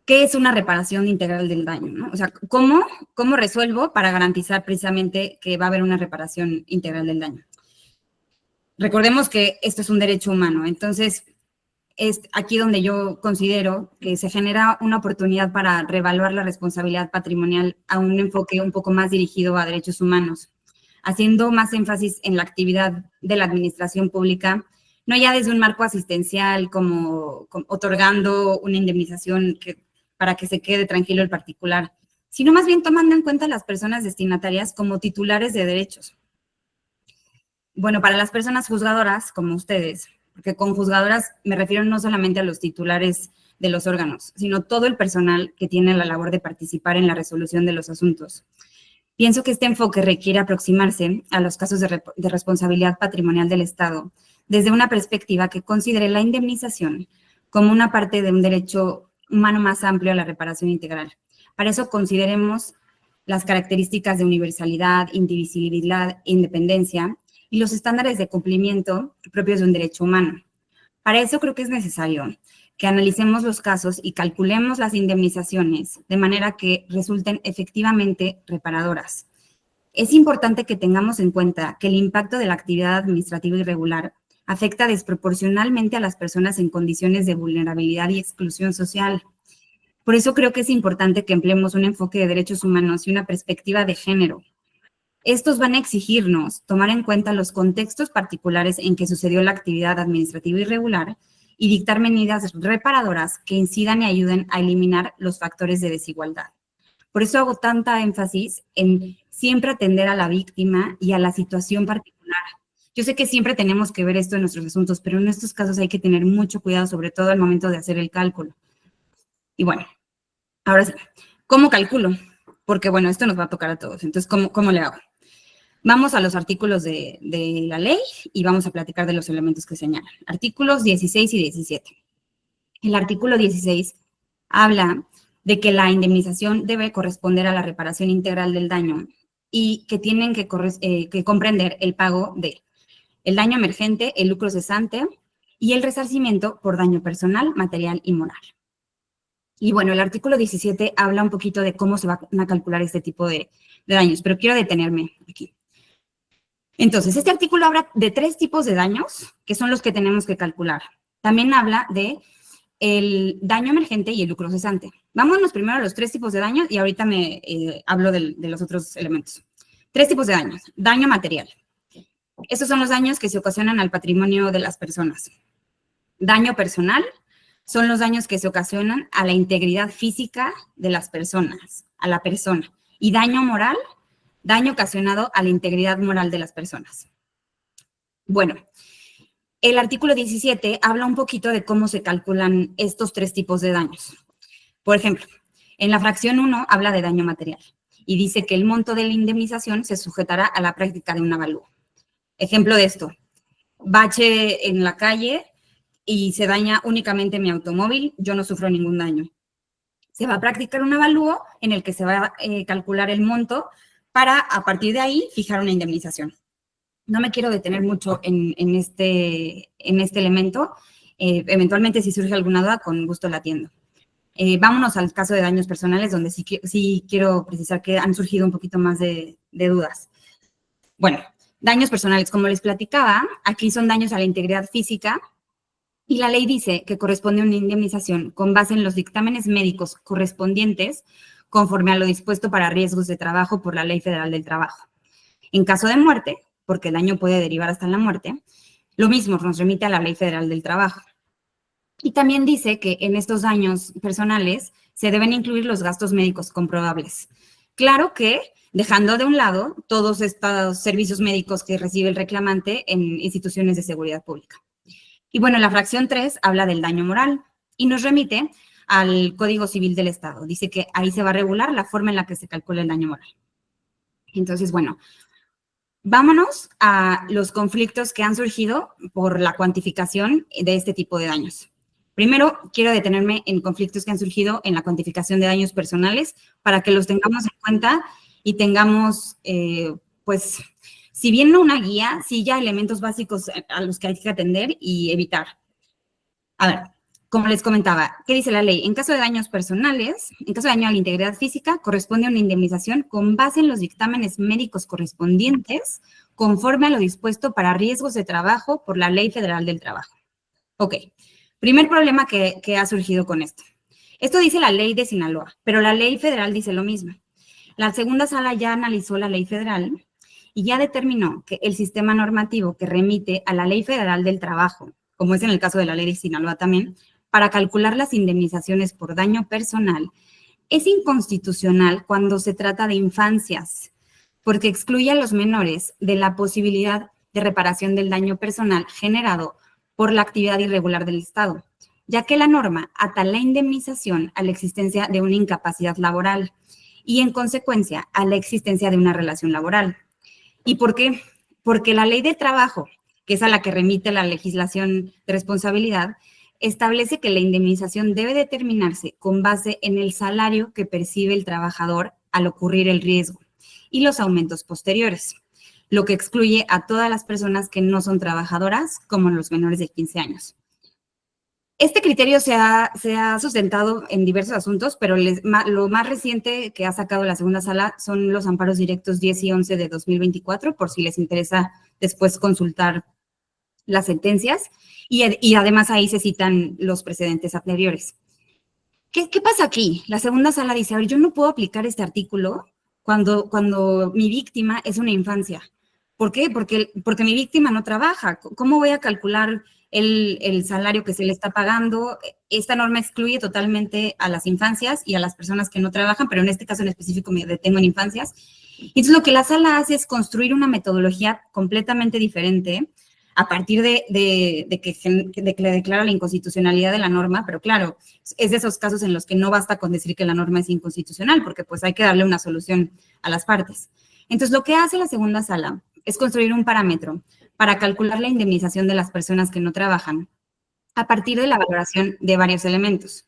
¿Qué es una reparación integral del daño, ¿no? O sea, ¿cómo resuelvo para garantizar precisamente que va a haber una reparación integral del daño? Recordemos que esto es un derecho humano, entonces es aquí donde yo considero que se genera una oportunidad para reevaluar la responsabilidad patrimonial a un enfoque un poco más dirigido a derechos humanos, haciendo más énfasis en la actividad de la administración pública, no ya desde un marco asistencial como otorgando una indemnización para que se quede tranquilo el particular, sino más bien tomando en cuenta a las personas destinatarias como titulares de derechos. Bueno, para las personas juzgadoras, como ustedes, porque con juzgadoras me refiero no solamente a los titulares de los órganos, sino todo el personal que tiene la labor de participar en la resolución de los asuntos. Pienso que este enfoque requiere aproximarse a los casos de responsabilidad patrimonial del Estado desde una perspectiva que considere la indemnización como una parte de un derecho humano más amplio a la reparación integral. Para eso consideremos las características de universalidad, indivisibilidad e independencia y los estándares de cumplimiento propios de un derecho humano. Para eso creo que es necesario que analicemos los casos y calculemos las indemnizaciones de manera que resulten efectivamente reparadoras. Es importante que tengamos en cuenta que el impacto de la actividad administrativa irregular afecta desproporcionalmente a las personas en condiciones de vulnerabilidad y exclusión social. Por eso creo que es importante que empleemos un enfoque de derechos humanos y una perspectiva de género. Estos van a exigirnos tomar en cuenta los contextos particulares en que sucedió la actividad administrativa irregular y dictar medidas reparadoras que incidan y ayuden a eliminar los factores de desigualdad. Por eso hago tanta énfasis en siempre atender a la víctima y a la situación particular. Yo sé que siempre tenemos que ver esto en nuestros asuntos, pero en estos casos hay que tener mucho cuidado, sobre todo al momento de hacer el cálculo. Y bueno, ahora sí, ¿cómo calculo? Porque bueno, esto nos va a tocar a todos. Entonces, ¿cómo le hago? Vamos a los artículos de la ley y vamos a platicar de los elementos que señalan. Artículos 16 y 17. El artículo 16 habla de que la indemnización debe corresponder a la reparación integral del daño y que tienen que comprender el pago de el daño emergente, el lucro cesante y el resarcimiento por daño personal, material y moral. Y bueno, el artículo 17 habla un poquito de cómo se van a calcular este tipo de daños, pero quiero detenerme aquí. Entonces, este artículo habla de 3 tipos de daños, que son los que tenemos que calcular. También habla de el daño emergente y el lucro cesante. Vámonos primero a los 3 tipos de daños y ahorita me hablo de los otros elementos. 3 tipos de daños. Daño material. Estos son los daños que se ocasionan al patrimonio de las personas. Daño personal son los daños que se ocasionan a la integridad física de las personas, a la persona. Y daño moral, daño ocasionado a la integridad moral de las personas. Bueno, el artículo 17 habla un poquito de cómo se calculan estos 3 tipos de daños. Por ejemplo, en la fracción 1 habla de daño material y dice que el monto de la indemnización se sujetará a la práctica de un avalúo. Ejemplo de esto, bache en la calle y se daña únicamente mi automóvil, yo no sufro ningún daño. Se va a practicar un avalúo en el que se va a calcular el monto para, a partir de ahí, fijar una indemnización. No me quiero detener mucho en este elemento. Eventualmente, si surge alguna duda, con gusto la atiendo. Vámonos al caso de daños personales, donde sí quiero precisar que han surgido un poquito más de dudas. Bueno, daños personales, como les platicaba, aquí son daños a la integridad física y la ley dice que corresponde a una indemnización con base en los dictámenes médicos correspondientes conforme a lo dispuesto para riesgos de trabajo por la Ley Federal del Trabajo. En caso de muerte, porque el daño puede derivar hasta la muerte, lo mismo nos remite a la Ley Federal del Trabajo. Y también dice que en estos daños personales se deben incluir los gastos médicos comprobables. Claro que dejando de un lado todos estos servicios médicos que recibe el reclamante en instituciones de seguridad pública. Y bueno, la fracción 3 habla del daño moral y nos remite al Código Civil del Estado. Dice que ahí se va a regular la forma en la que se calcula el daño moral. Entonces, bueno, vámonos a los conflictos que han surgido por la cuantificación de este tipo de daños. Primero, quiero detenerme en conflictos que han surgido en la cuantificación de daños personales para que los tengamos en cuenta y tengamos, pues, si bien no una guía, sí ya elementos básicos a los que hay que atender y evitar. A ver, como les comentaba, ¿qué dice la ley? En caso de daños personales, en caso de daño a la integridad física, corresponde a una indemnización con base en los dictámenes médicos correspondientes conforme a lo dispuesto para riesgos de trabajo por la Ley Federal del Trabajo. Ok, primer problema que ha surgido con esto. Esto dice la ley de Sinaloa, pero la ley federal dice lo mismo. La segunda sala ya analizó la ley federal y ya determinó que el sistema normativo que remite a la Ley Federal del Trabajo, como es en el caso de la ley de Sinaloa también, para calcular las indemnizaciones por daño personal, es inconstitucional cuando se trata de infancias, porque excluye a los menores de la posibilidad de reparación del daño personal generado por la actividad irregular del Estado, ya que la norma ata la indemnización a la existencia de una incapacidad laboral y, en consecuencia, a la existencia de una relación laboral. ¿Y por qué? Porque la ley del trabajo, que es a la que remite la legislación de responsabilidad, establece que la indemnización debe determinarse con base en el salario que percibe el trabajador al ocurrir el riesgo y los aumentos posteriores, lo que excluye a todas las personas que no son trabajadoras, como los menores de 15 años. Este criterio se ha sustentado en diversos asuntos, pero lo más reciente que ha sacado la segunda sala son los amparos directos 10 y 11 de 2024, por si les interesa después consultar las sentencias y además ahí se citan los precedentes anteriores. ¿Qué pasa aquí? La segunda sala dice, a ver, yo no puedo aplicar este artículo cuando mi víctima es una infancia. ¿Por qué? Porque mi víctima no trabaja. ¿Cómo voy a calcular el salario que se le está pagando? Esta norma excluye totalmente a las infancias y a las personas que no trabajan, pero en este caso en específico me detengo en infancias. Entonces, lo que la sala hace es construir una metodología completamente diferente a partir de que le declara la inconstitucionalidad de la norma, pero claro, es de esos casos en los que no basta con decir que la norma es inconstitucional, porque pues hay que darle una solución a las partes. Entonces, lo que hace la segunda sala es construir un parámetro para calcular la indemnización de las personas que no trabajan a partir de la valoración de varios elementos.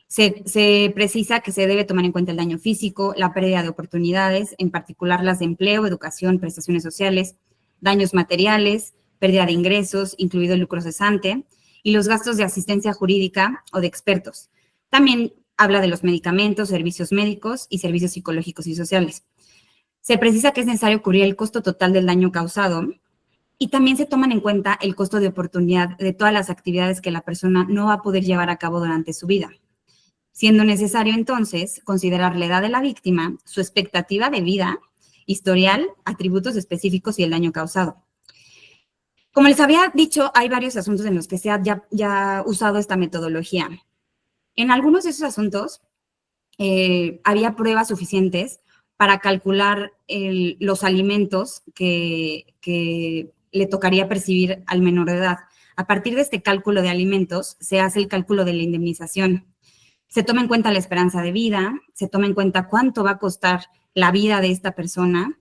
Se precisa que se debe tomar en cuenta el daño físico, la pérdida de oportunidades, en particular las de empleo, educación, prestaciones sociales, daños materiales, pérdida de ingresos, incluido el lucro cesante, y los gastos de asistencia jurídica o de expertos. También habla de los medicamentos, servicios médicos y servicios psicológicos y sociales. Se precisa que es necesario cubrir el costo total del daño causado y también se toman en cuenta el costo de oportunidad de todas las actividades que la persona no va a poder llevar a cabo durante su vida, siendo necesario entonces considerar la edad de la víctima, su expectativa de vida, historial, atributos específicos y el daño causado. Como les había dicho, hay varios asuntos en los que se ha ya usado esta metodología. En algunos de esos asuntos había pruebas suficientes para calcular los alimentos que le tocaría percibir al menor de edad. A partir de este cálculo de alimentos, se hace el cálculo de la indemnización. Se toma en cuenta la esperanza de vida, se toma en cuenta cuánto va a costar la vida de esta persona,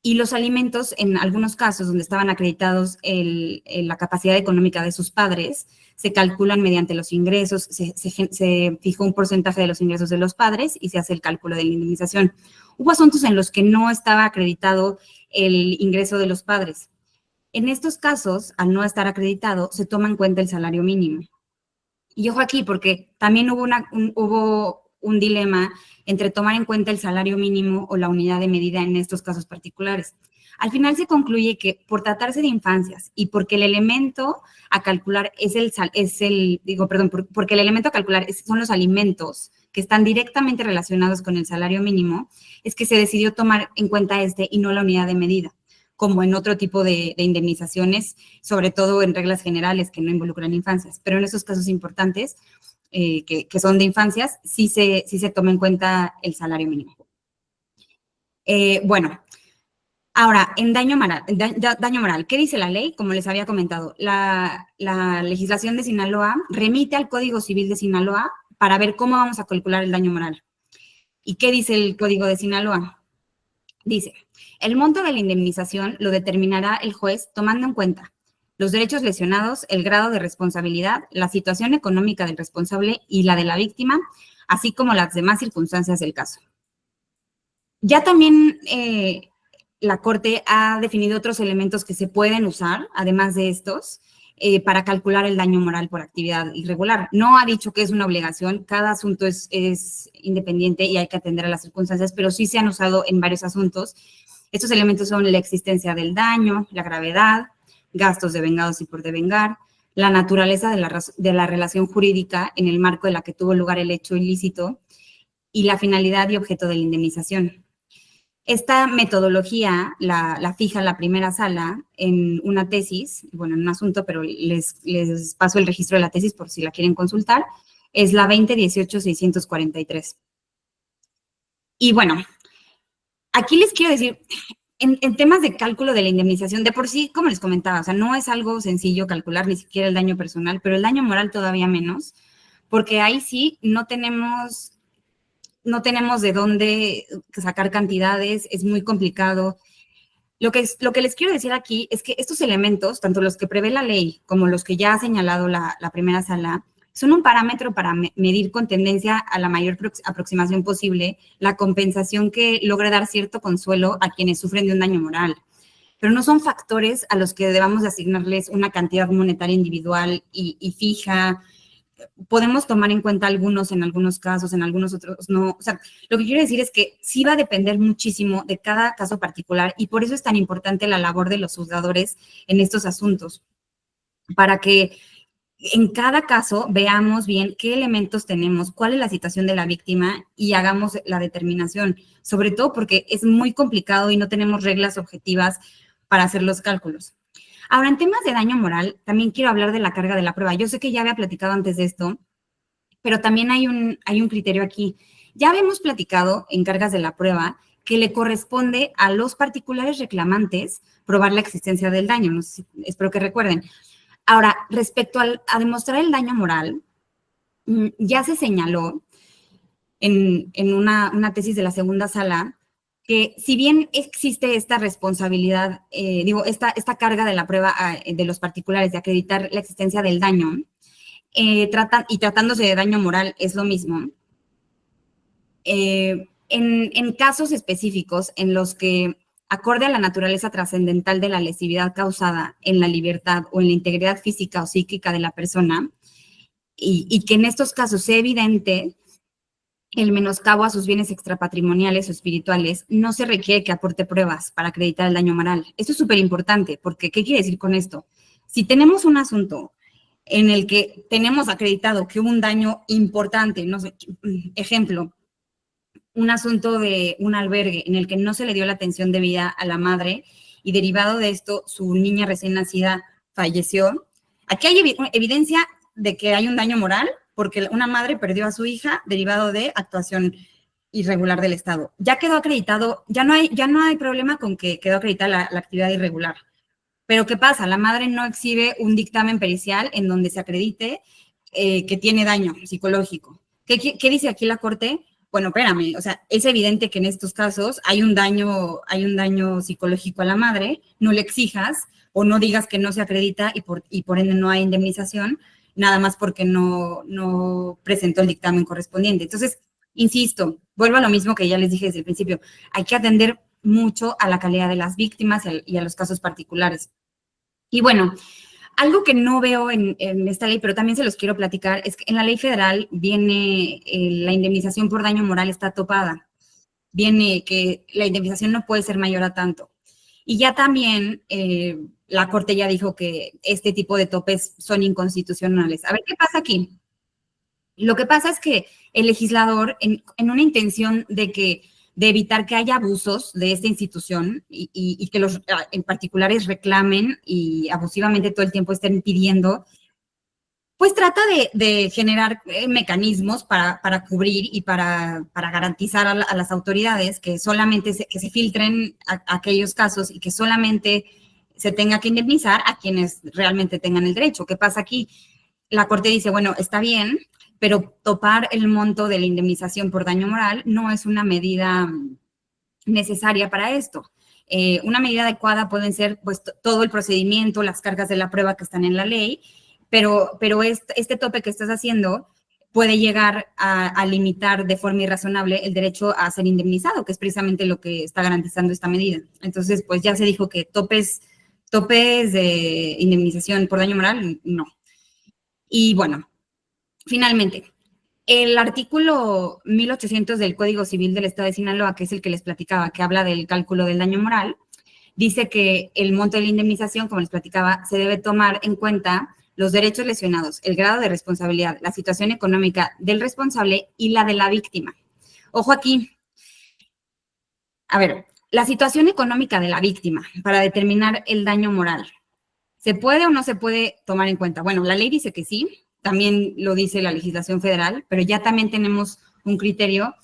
y los alimentos, en algunos casos donde estaban acreditados la capacidad económica de sus padres, se calculan mediante los ingresos, se fijó un porcentaje de los ingresos de los padres y se hace el cálculo de la indemnización. Hubo asuntos en los que no estaba acreditado el ingreso de los padres. En estos casos, al no estar acreditado, se toma en cuenta el salario mínimo. Y ojo aquí, porque también hubo un dilema entre tomar en cuenta el salario mínimo o la unidad de medida en estos casos particulares. Al final se concluye que por tratarse de infancias y porque el elemento a calcular porque el elemento a calcular son los alimentos que están directamente relacionados con el salario mínimo, es que se decidió tomar en cuenta y no la unidad de medida, como en otro tipo de indemnizaciones, sobre todo en reglas generales que no involucran infancias. Pero en esos casos importantes, que son de infancias, sí se toma en cuenta el salario mínimo. Bueno, ahora, en daño moral, ¿qué dice la ley? Como les había comentado, la legislación de Sinaloa remite al Código Civil de Sinaloa para ver cómo vamos a calcular el daño moral. ¿Y qué dice el Código de Sinaloa? Dice, el monto de la indemnización lo determinará el juez tomando en cuenta los derechos lesionados, el grado de responsabilidad, la situación económica del responsable y la de la víctima, así como las demás circunstancias del caso. Ya también la Corte ha definido otros elementos que se pueden usar, además de estos, para calcular el daño moral por actividad irregular. No ha dicho que es una obligación, cada asunto es independiente y hay que atender a las circunstancias, pero sí se han usado en varios asuntos. Estos elementos son la existencia del daño, la gravedad, gastos devengados y por devengar, la naturaleza de la relación jurídica en el marco de la que tuvo lugar el hecho ilícito y la finalidad y objeto de la indemnización. Esta metodología la fija la primera sala en una tesis, bueno, en un asunto, pero les paso el registro de la tesis por si la quieren consultar, es la 2018-643. Y bueno, aquí les quiero decir, en temas de cálculo de la indemnización, de por sí, como les comentaba, o sea, no es algo sencillo calcular ni siquiera el daño personal, pero el daño moral todavía menos, porque ahí sí no tenemos de dónde sacar cantidades, es muy complicado. Lo que les quiero decir aquí es que estos elementos, tanto los que prevé la ley como los que ya ha señalado la primera sala, son un parámetro para medir con tendencia a la mayor aproximación posible la compensación que logre dar cierto consuelo a quienes sufren de un daño moral. Pero no son factores a los que debamos asignarles una cantidad monetaria individual y fija. Podemos tomar en cuenta algunos en algunos casos, en algunos otros no. O sea, lo que quiero decir es que sí va a depender muchísimo de cada caso particular y por eso es tan importante la labor de los juzgadores en estos asuntos. para que en cada caso veamos bien qué elementos tenemos, cuál es la situación de la víctima y hagamos la determinación, sobre todo porque es muy complicado y no tenemos reglas objetivas para hacer los cálculos. Ahora, en temas de daño moral, también quiero hablar de la carga de la prueba. Yo sé que ya había platicado antes de esto, pero también hay un criterio aquí. Ya habíamos platicado en cargas de la prueba que le corresponde a los particulares reclamantes probar la existencia del daño. No sé espero que recuerden. Ahora, respecto a demostrar el daño moral, ya se señaló en una tesis de la segunda sala que si bien existe esta responsabilidad, esta carga de la prueba de los particulares de acreditar la existencia del daño, tratándose de daño moral es lo mismo, en casos específicos en los que, acorde a la naturaleza trascendental de la lesividad causada en la libertad o en la integridad física o psíquica de la persona, y que en estos casos sea evidente el menoscabo a sus bienes extrapatrimoniales o espirituales, no se requiere que aporte pruebas para acreditar el daño moral. Esto es súper importante, porque ¿qué quiere decir con esto? Si tenemos un asunto en el que tenemos acreditado que hubo un daño importante, no sé, ejemplo, un asunto de un albergue en el que no se le dio la atención debida a la madre y derivado de esto su niña recién nacida falleció, aquí hay evidencia de que hay un daño moral porque una madre perdió a su hija derivado de actuación irregular del Estado. Ya quedó acreditado, ya no hay problema con que quedó acreditada la actividad irregular. Pero ¿qué pasa? La madre no exhibe un dictamen pericial en donde se acredite que tiene daño psicológico. ¿Qué dice aquí la Corte? Bueno, espérame, o sea, es evidente que en estos casos hay un daño psicológico a la madre, no le exijas o no digas que no se acredita y por ende no hay indemnización, nada más porque no presentó el dictamen correspondiente. Entonces, insisto, vuelvo a lo mismo que ya les dije desde el principio, hay que atender mucho a la calidad de las víctimas y a los casos particulares. Y bueno, algo que no veo en esta ley, pero también se los quiero platicar, es que en la ley federal viene la indemnización por daño moral está topada. Viene que la indemnización no puede ser mayor a tanto. Y ya también la Corte ya dijo que este tipo de topes son inconstitucionales. A ver, ¿qué pasa aquí? Lo que pasa es que el legislador, en una intención de evitar que haya abusos de esta institución y que los en particulares reclamen y abusivamente todo el tiempo estén pidiendo, pues trata de generar mecanismos para cubrir y para garantizar a las autoridades que solamente que se filtren aquellos casos y que solamente se tenga que indemnizar a quienes realmente tengan el derecho. ¿Qué pasa aquí? La Corte dice, bueno, está bien, pero topar el monto de la indemnización por daño moral no es una medida necesaria para esto. Una medida adecuada pueden ser pues todo el procedimiento, las cargas de la prueba que están en la ley, pero este tope que estás haciendo puede llegar a limitar de forma irrazonable el derecho a ser indemnizado, que es precisamente lo que está garantizando esta medida. Entonces, pues ya se dijo que topes de indemnización por daño moral, no. Y bueno, finalmente, el artículo 1800 del Código Civil del Estado de Sinaloa, que es el que les platicaba, que habla del cálculo del daño moral, dice que el monto de la indemnización, como les platicaba, se debe tomar en cuenta los derechos lesionados, el grado de responsabilidad, la situación económica del responsable y la de la víctima. Ojo aquí. A ver, la situación económica de la víctima para determinar el daño moral, ¿se puede o no se puede tomar en cuenta? Bueno, la ley dice que sí, también lo dice la legislación federal, pero ya también tenemos un criterio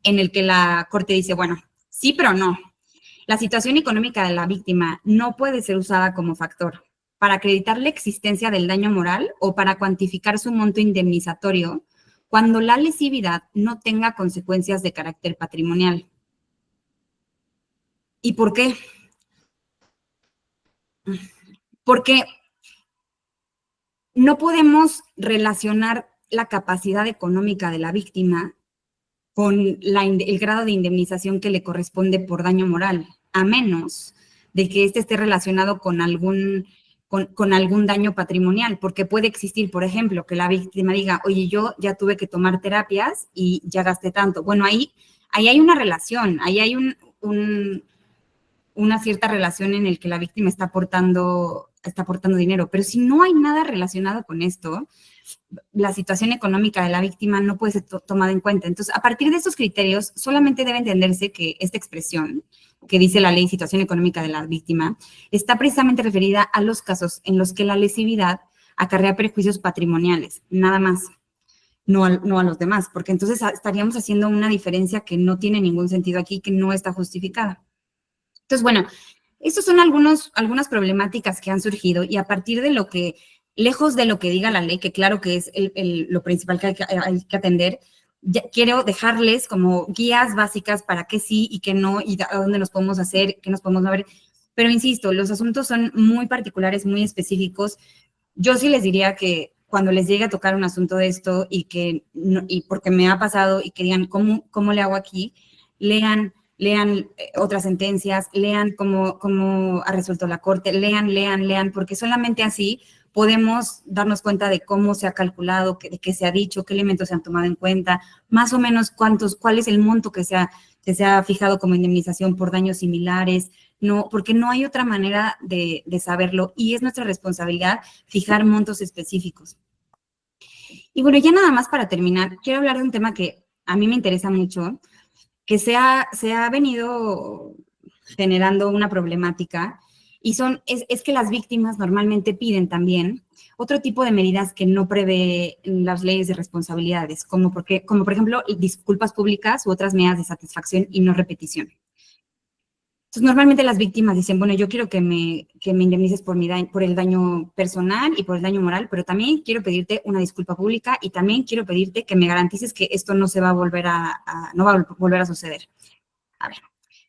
en el que la Corte dice, bueno, sí, pero no. La situación económica de la víctima no puede ser usada como factor para acreditar la existencia del daño moral o para cuantificar su monto indemnizatorio cuando la lesividad no tenga consecuencias de carácter patrimonial. ¿Y por qué? Porque no podemos relacionar la capacidad económica de la víctima con el grado de indemnización que le corresponde por daño moral, a menos de que este esté relacionado con algún daño patrimonial, porque puede existir, por ejemplo, que la víctima diga, oye, yo ya tuve que tomar terapias y ya gasté tanto. Bueno, ahí hay una relación, ahí hay una cierta relación en el que la víctima está aportando está aportando dinero, pero si no hay nada relacionado con esto, la situación económica de la víctima no puede ser tomada en cuenta. Entonces, a partir de estos criterios, solamente debe entenderse que esta expresión, que dice la ley situación económica de la víctima, está precisamente referida a los casos en los que la lesividad acarrea perjuicios patrimoniales, nada más, no a los demás, porque entonces estaríamos haciendo una diferencia que no tiene ningún sentido aquí, que no está justificada. Entonces, bueno, estos son algunas problemáticas que han surgido y a partir de lo que, lejos de lo que diga la ley, que claro que es lo principal que hay que atender, quiero dejarles como guías básicas para qué sí y qué no y a dónde nos podemos hacer, qué nos podemos mover. Pero insisto, los asuntos son muy particulares, muy específicos. Yo sí les diría que cuando les llegue a tocar un asunto de esto y que no, y porque me ha pasado y que digan cómo le hago aquí, lean otras sentencias, lean cómo ha resuelto la corte, lean, porque solamente así podemos darnos cuenta de cómo se ha calculado, de qué se ha dicho, qué elementos se han tomado en cuenta, más o menos cuál es el monto que se ha fijado como indemnización por daños similares, no, porque no hay otra manera de saberlo y es nuestra responsabilidad fijar montos específicos. Y bueno, ya nada más para terminar, quiero hablar de un tema que a mí me interesa mucho, que se ha venido generando una problemática y es que las víctimas normalmente piden también otro tipo de medidas que no prevé las leyes de responsabilidades, como por ejemplo disculpas públicas u otras medidas de satisfacción y no repetición. Entonces, normalmente las víctimas dicen, bueno, yo quiero que me indemnices por el daño personal y por el daño moral, pero también quiero pedirte una disculpa pública y también quiero pedirte que me garantices que esto no va a volver a suceder. A ver,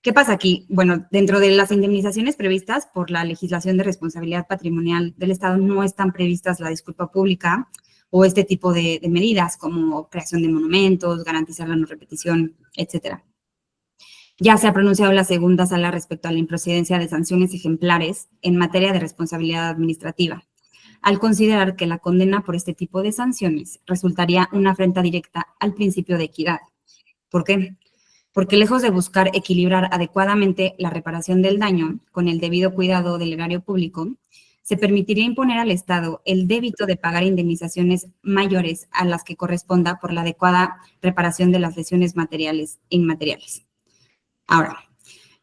¿qué pasa aquí? Bueno, dentro de las indemnizaciones previstas por la legislación de responsabilidad patrimonial del Estado no están previstas la disculpa pública o este tipo de medidas como creación de monumentos, garantizar la no repetición, etcétera. Ya se ha pronunciado la segunda sala respecto a la improcedencia de sanciones ejemplares en materia de responsabilidad administrativa, al considerar que la condena por este tipo de sanciones resultaría una afrenta directa al principio de equidad. ¿Por qué? Porque lejos de buscar equilibrar adecuadamente la reparación del daño con el debido cuidado del erario público, se permitiría imponer al Estado el débito de pagar indemnizaciones mayores a las que corresponda por la adecuada reparación de las lesiones materiales e inmateriales. Ahora,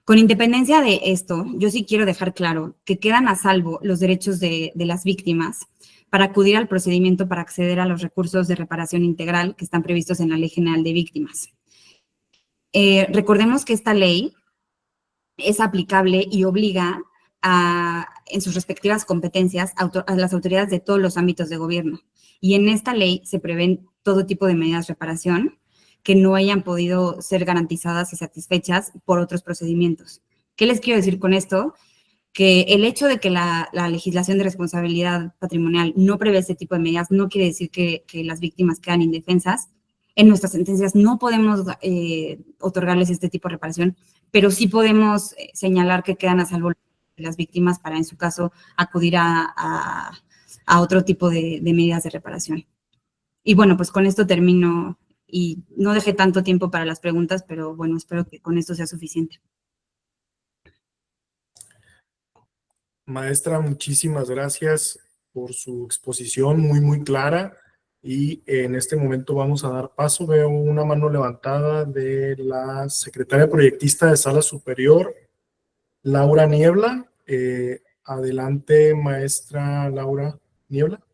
con independencia de esto, yo sí quiero dejar claro que quedan a salvo los derechos de las víctimas para acudir al procedimiento para acceder a los recursos de reparación integral que están previstos en la Ley General de Víctimas. Recordemos que esta ley es aplicable y obliga en sus respectivas competencias a las autoridades de todos los ámbitos de gobierno. Y en esta ley se prevén todo tipo de medidas de reparación que no hayan podido ser garantizadas y satisfechas por otros procedimientos. ¿Qué les quiero decir con esto? Que el hecho de que la legislación de responsabilidad patrimonial no prevé este tipo de medidas no quiere decir que las víctimas quedan indefensas. En nuestras sentencias no podemos otorgarles este tipo de reparación, pero sí podemos señalar que quedan a salvo las víctimas para, en su caso, acudir a otro tipo de medidas de reparación. Y bueno, pues con esto termino y no dejé tanto tiempo para las preguntas, pero bueno, espero que con esto sea suficiente. Maestra, muchísimas gracias por su exposición muy clara y en este momento vamos a dar paso. Veo una mano levantada de la secretaria proyectista de Sala Superior, Laura Niebla. Adelante, maestra Laura Niebla.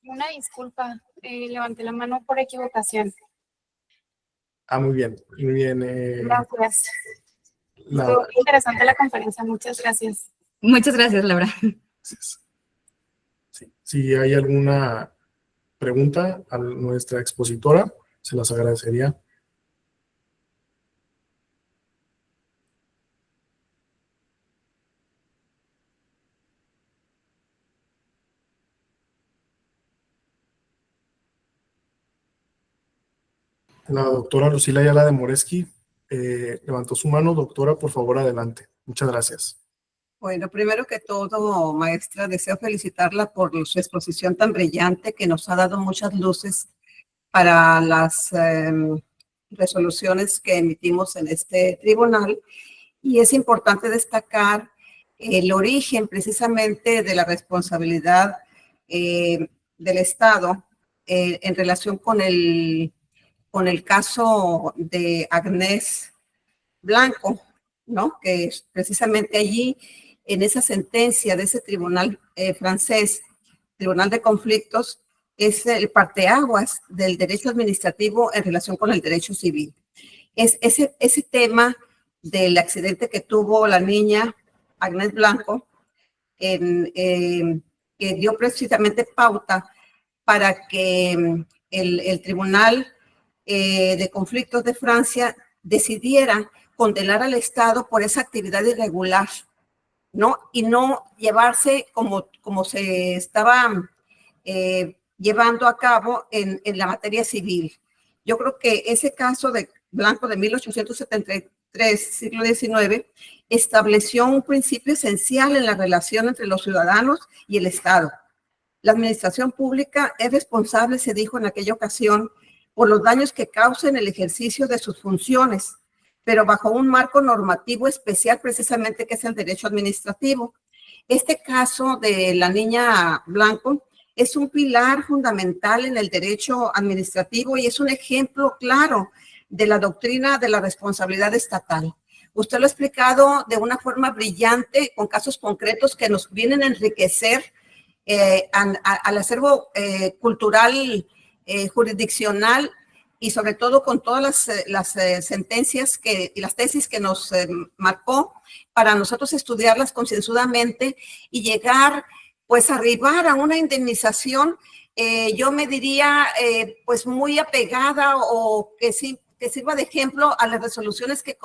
Una disculpa, levanté la mano por equivocación. Muy bien. Gracias. Laura. Muy interesante la conferencia, muchas gracias. Muchas gracias, Laura. Gracias. Sí. Si hay alguna pregunta a nuestra expositora, se las agradecería. La doctora Lucila Ayala de Moresky levantó su mano. Doctora, por favor, adelante. Muchas gracias. Bueno, primero que todo, maestra, deseo felicitarla por su exposición tan brillante que nos ha dado muchas luces para las resoluciones que emitimos en este tribunal Y es importante destacar el origen precisamente de la responsabilidad del Estado en relación con el caso de Agnès Blanco, ¿no? Que es precisamente allí, en esa sentencia de ese tribunal francés, Tribunal de Conflictos, es el parteaguas del derecho administrativo en relación con el derecho civil. Es ese tema del accidente que tuvo la niña Agnès Blanco, que dio precisamente pauta para que el Tribunal de Conflictos de Francia decidiera condenar al Estado por esa actividad irregular, ¿no? Y no llevarse como se estaba llevando a cabo en la materia civil. Yo creo que ese caso de Blanco de 1873, siglo XIX, estableció un principio esencial en la relación entre los ciudadanos y el Estado. La administración pública es responsable, se dijo en aquella ocasión, por los daños que causen el ejercicio de sus funciones, pero bajo un marco normativo especial precisamente que es el derecho administrativo. Este caso de la niña Blanco es un pilar fundamental en el derecho administrativo y es un ejemplo claro de la doctrina de la responsabilidad estatal. Usted lo ha explicado de una forma brillante, con casos concretos que nos vienen a enriquecer al acervo cultural, jurisdiccional, y sobre todo con todas las sentencias y las tesis que nos marcó para nosotros estudiarlas concienzudamente y llegar, pues, arribar a una indemnización, yo me diría, pues, muy apegada o que sí, que sirva de ejemplo a las resoluciones que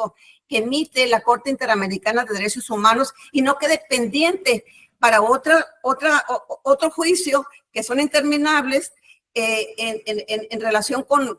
emite la Corte Interamericana de Derechos Humanos y no quede pendiente para otro juicio que son interminables en relación con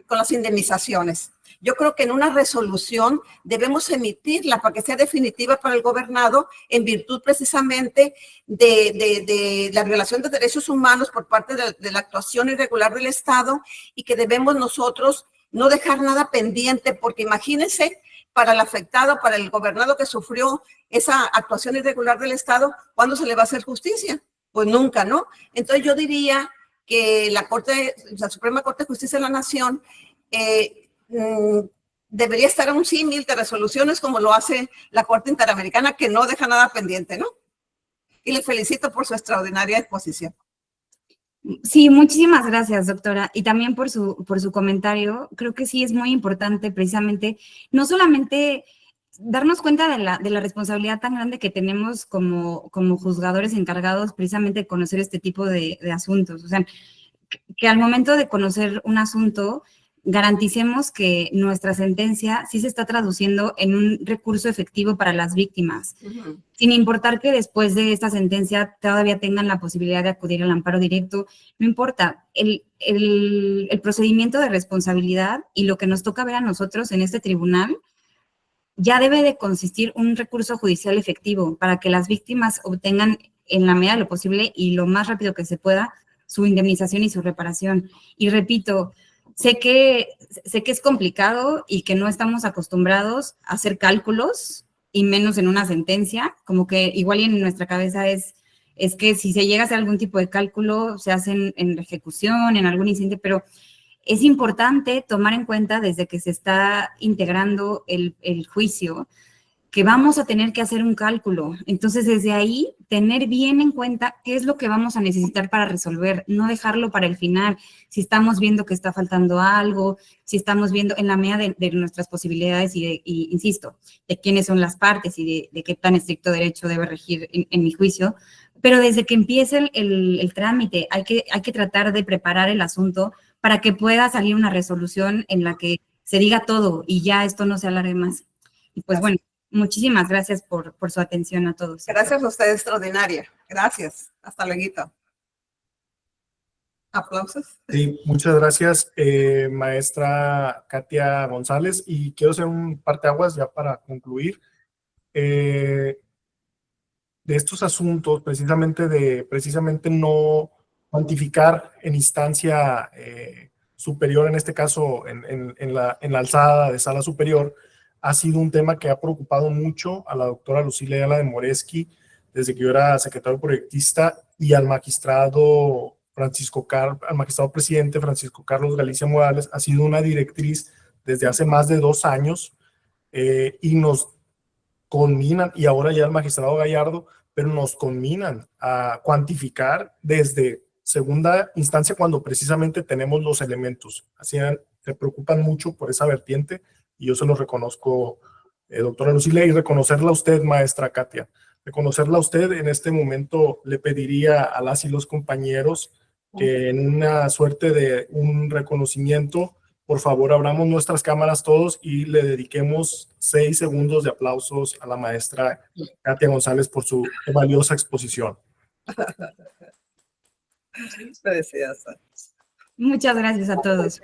las indemnizaciones. Yo creo que en una resolución debemos emitirla para que sea definitiva para el gobernado en virtud precisamente de la violación de derechos humanos por parte de la actuación irregular del Estado y que debemos nosotros no dejar nada pendiente, porque imagínense para el afectado, para el gobernado que sufrió esa actuación irregular del Estado, ¿cuándo se le va a hacer justicia? Pues nunca, ¿no? Entonces yo diría que la Suprema Corte de Justicia de la Nación debería estar en un símil de resoluciones como lo hace la Corte Interamericana, que no deja nada pendiente, ¿no? Y le felicito por su extraordinaria exposición. Sí, muchísimas gracias, doctora. Y también por su comentario. Creo que sí es muy importante precisamente, no solamente darnos cuenta de la responsabilidad tan grande que tenemos como juzgadores encargados precisamente de conocer este tipo de asuntos. O sea, que al momento de conocer un asunto, garanticemos que nuestra sentencia sí se está traduciendo en un recurso efectivo para las víctimas, sin importar que después de esta sentencia todavía tengan la posibilidad de acudir al amparo directo. No importa, el procedimiento de responsabilidad y lo que nos toca ver a nosotros en este tribunal ya debe de consistir un recurso judicial efectivo para que las víctimas obtengan en la medida de lo posible y lo más rápido que se pueda su indemnización y su reparación. Y repito, sé que es complicado y que no estamos acostumbrados a hacer cálculos y menos en una sentencia, como que igual en nuestra cabeza es que si se llega a hacer algún tipo de cálculo se hace en la ejecución, en algún incidente, pero es importante tomar en cuenta desde que se está integrando el juicio que vamos a tener que hacer un cálculo. Entonces, desde ahí, tener bien en cuenta qué es lo que vamos a necesitar para resolver, no dejarlo para el final. Si estamos viendo que está faltando algo, si estamos viendo en la medida de nuestras posibilidades y insisto, de quiénes son las partes y de qué tan estricto derecho debe regir en mi juicio. Pero desde que empiece el trámite, hay que tratar de preparar el asunto para que pueda salir una resolución en la que se diga todo y ya esto no se alargue más. Y pues bueno, muchísimas gracias por su atención a todos. Gracias a usted, extraordinaria. Gracias. Hasta luego. ¿Aplausos? Sí, muchas gracias, maestra Katia González. Y quiero hacer un parteaguas ya para concluir. De estos asuntos, precisamente no cuantificar en instancia superior, en este caso en la alzada de sala superior, ha sido un tema que ha preocupado mucho a la doctora Lucila Ayala de Moresky desde que yo era secretario proyectista y al magistrado presidente Francisco Carlos Galicia Morales. Ha sido una directriz desde hace más de 2 años y nos conminan, y ahora ya el magistrado Gallardo, pero nos conminan a cuantificar desde segunda instancia cuando precisamente tenemos los elementos. Así se preocupan mucho por esa vertiente y yo se los reconozco, doctora Lucila, y reconocerla a usted, maestra Katia. Reconocerla a usted en este momento le pediría a las y los compañeros que en una suerte de un reconocimiento, por favor, abramos nuestras cámaras todos y le dediquemos 6 segundos de aplausos a la maestra Katia González por su valiosa exposición. Muchas gracias a todos.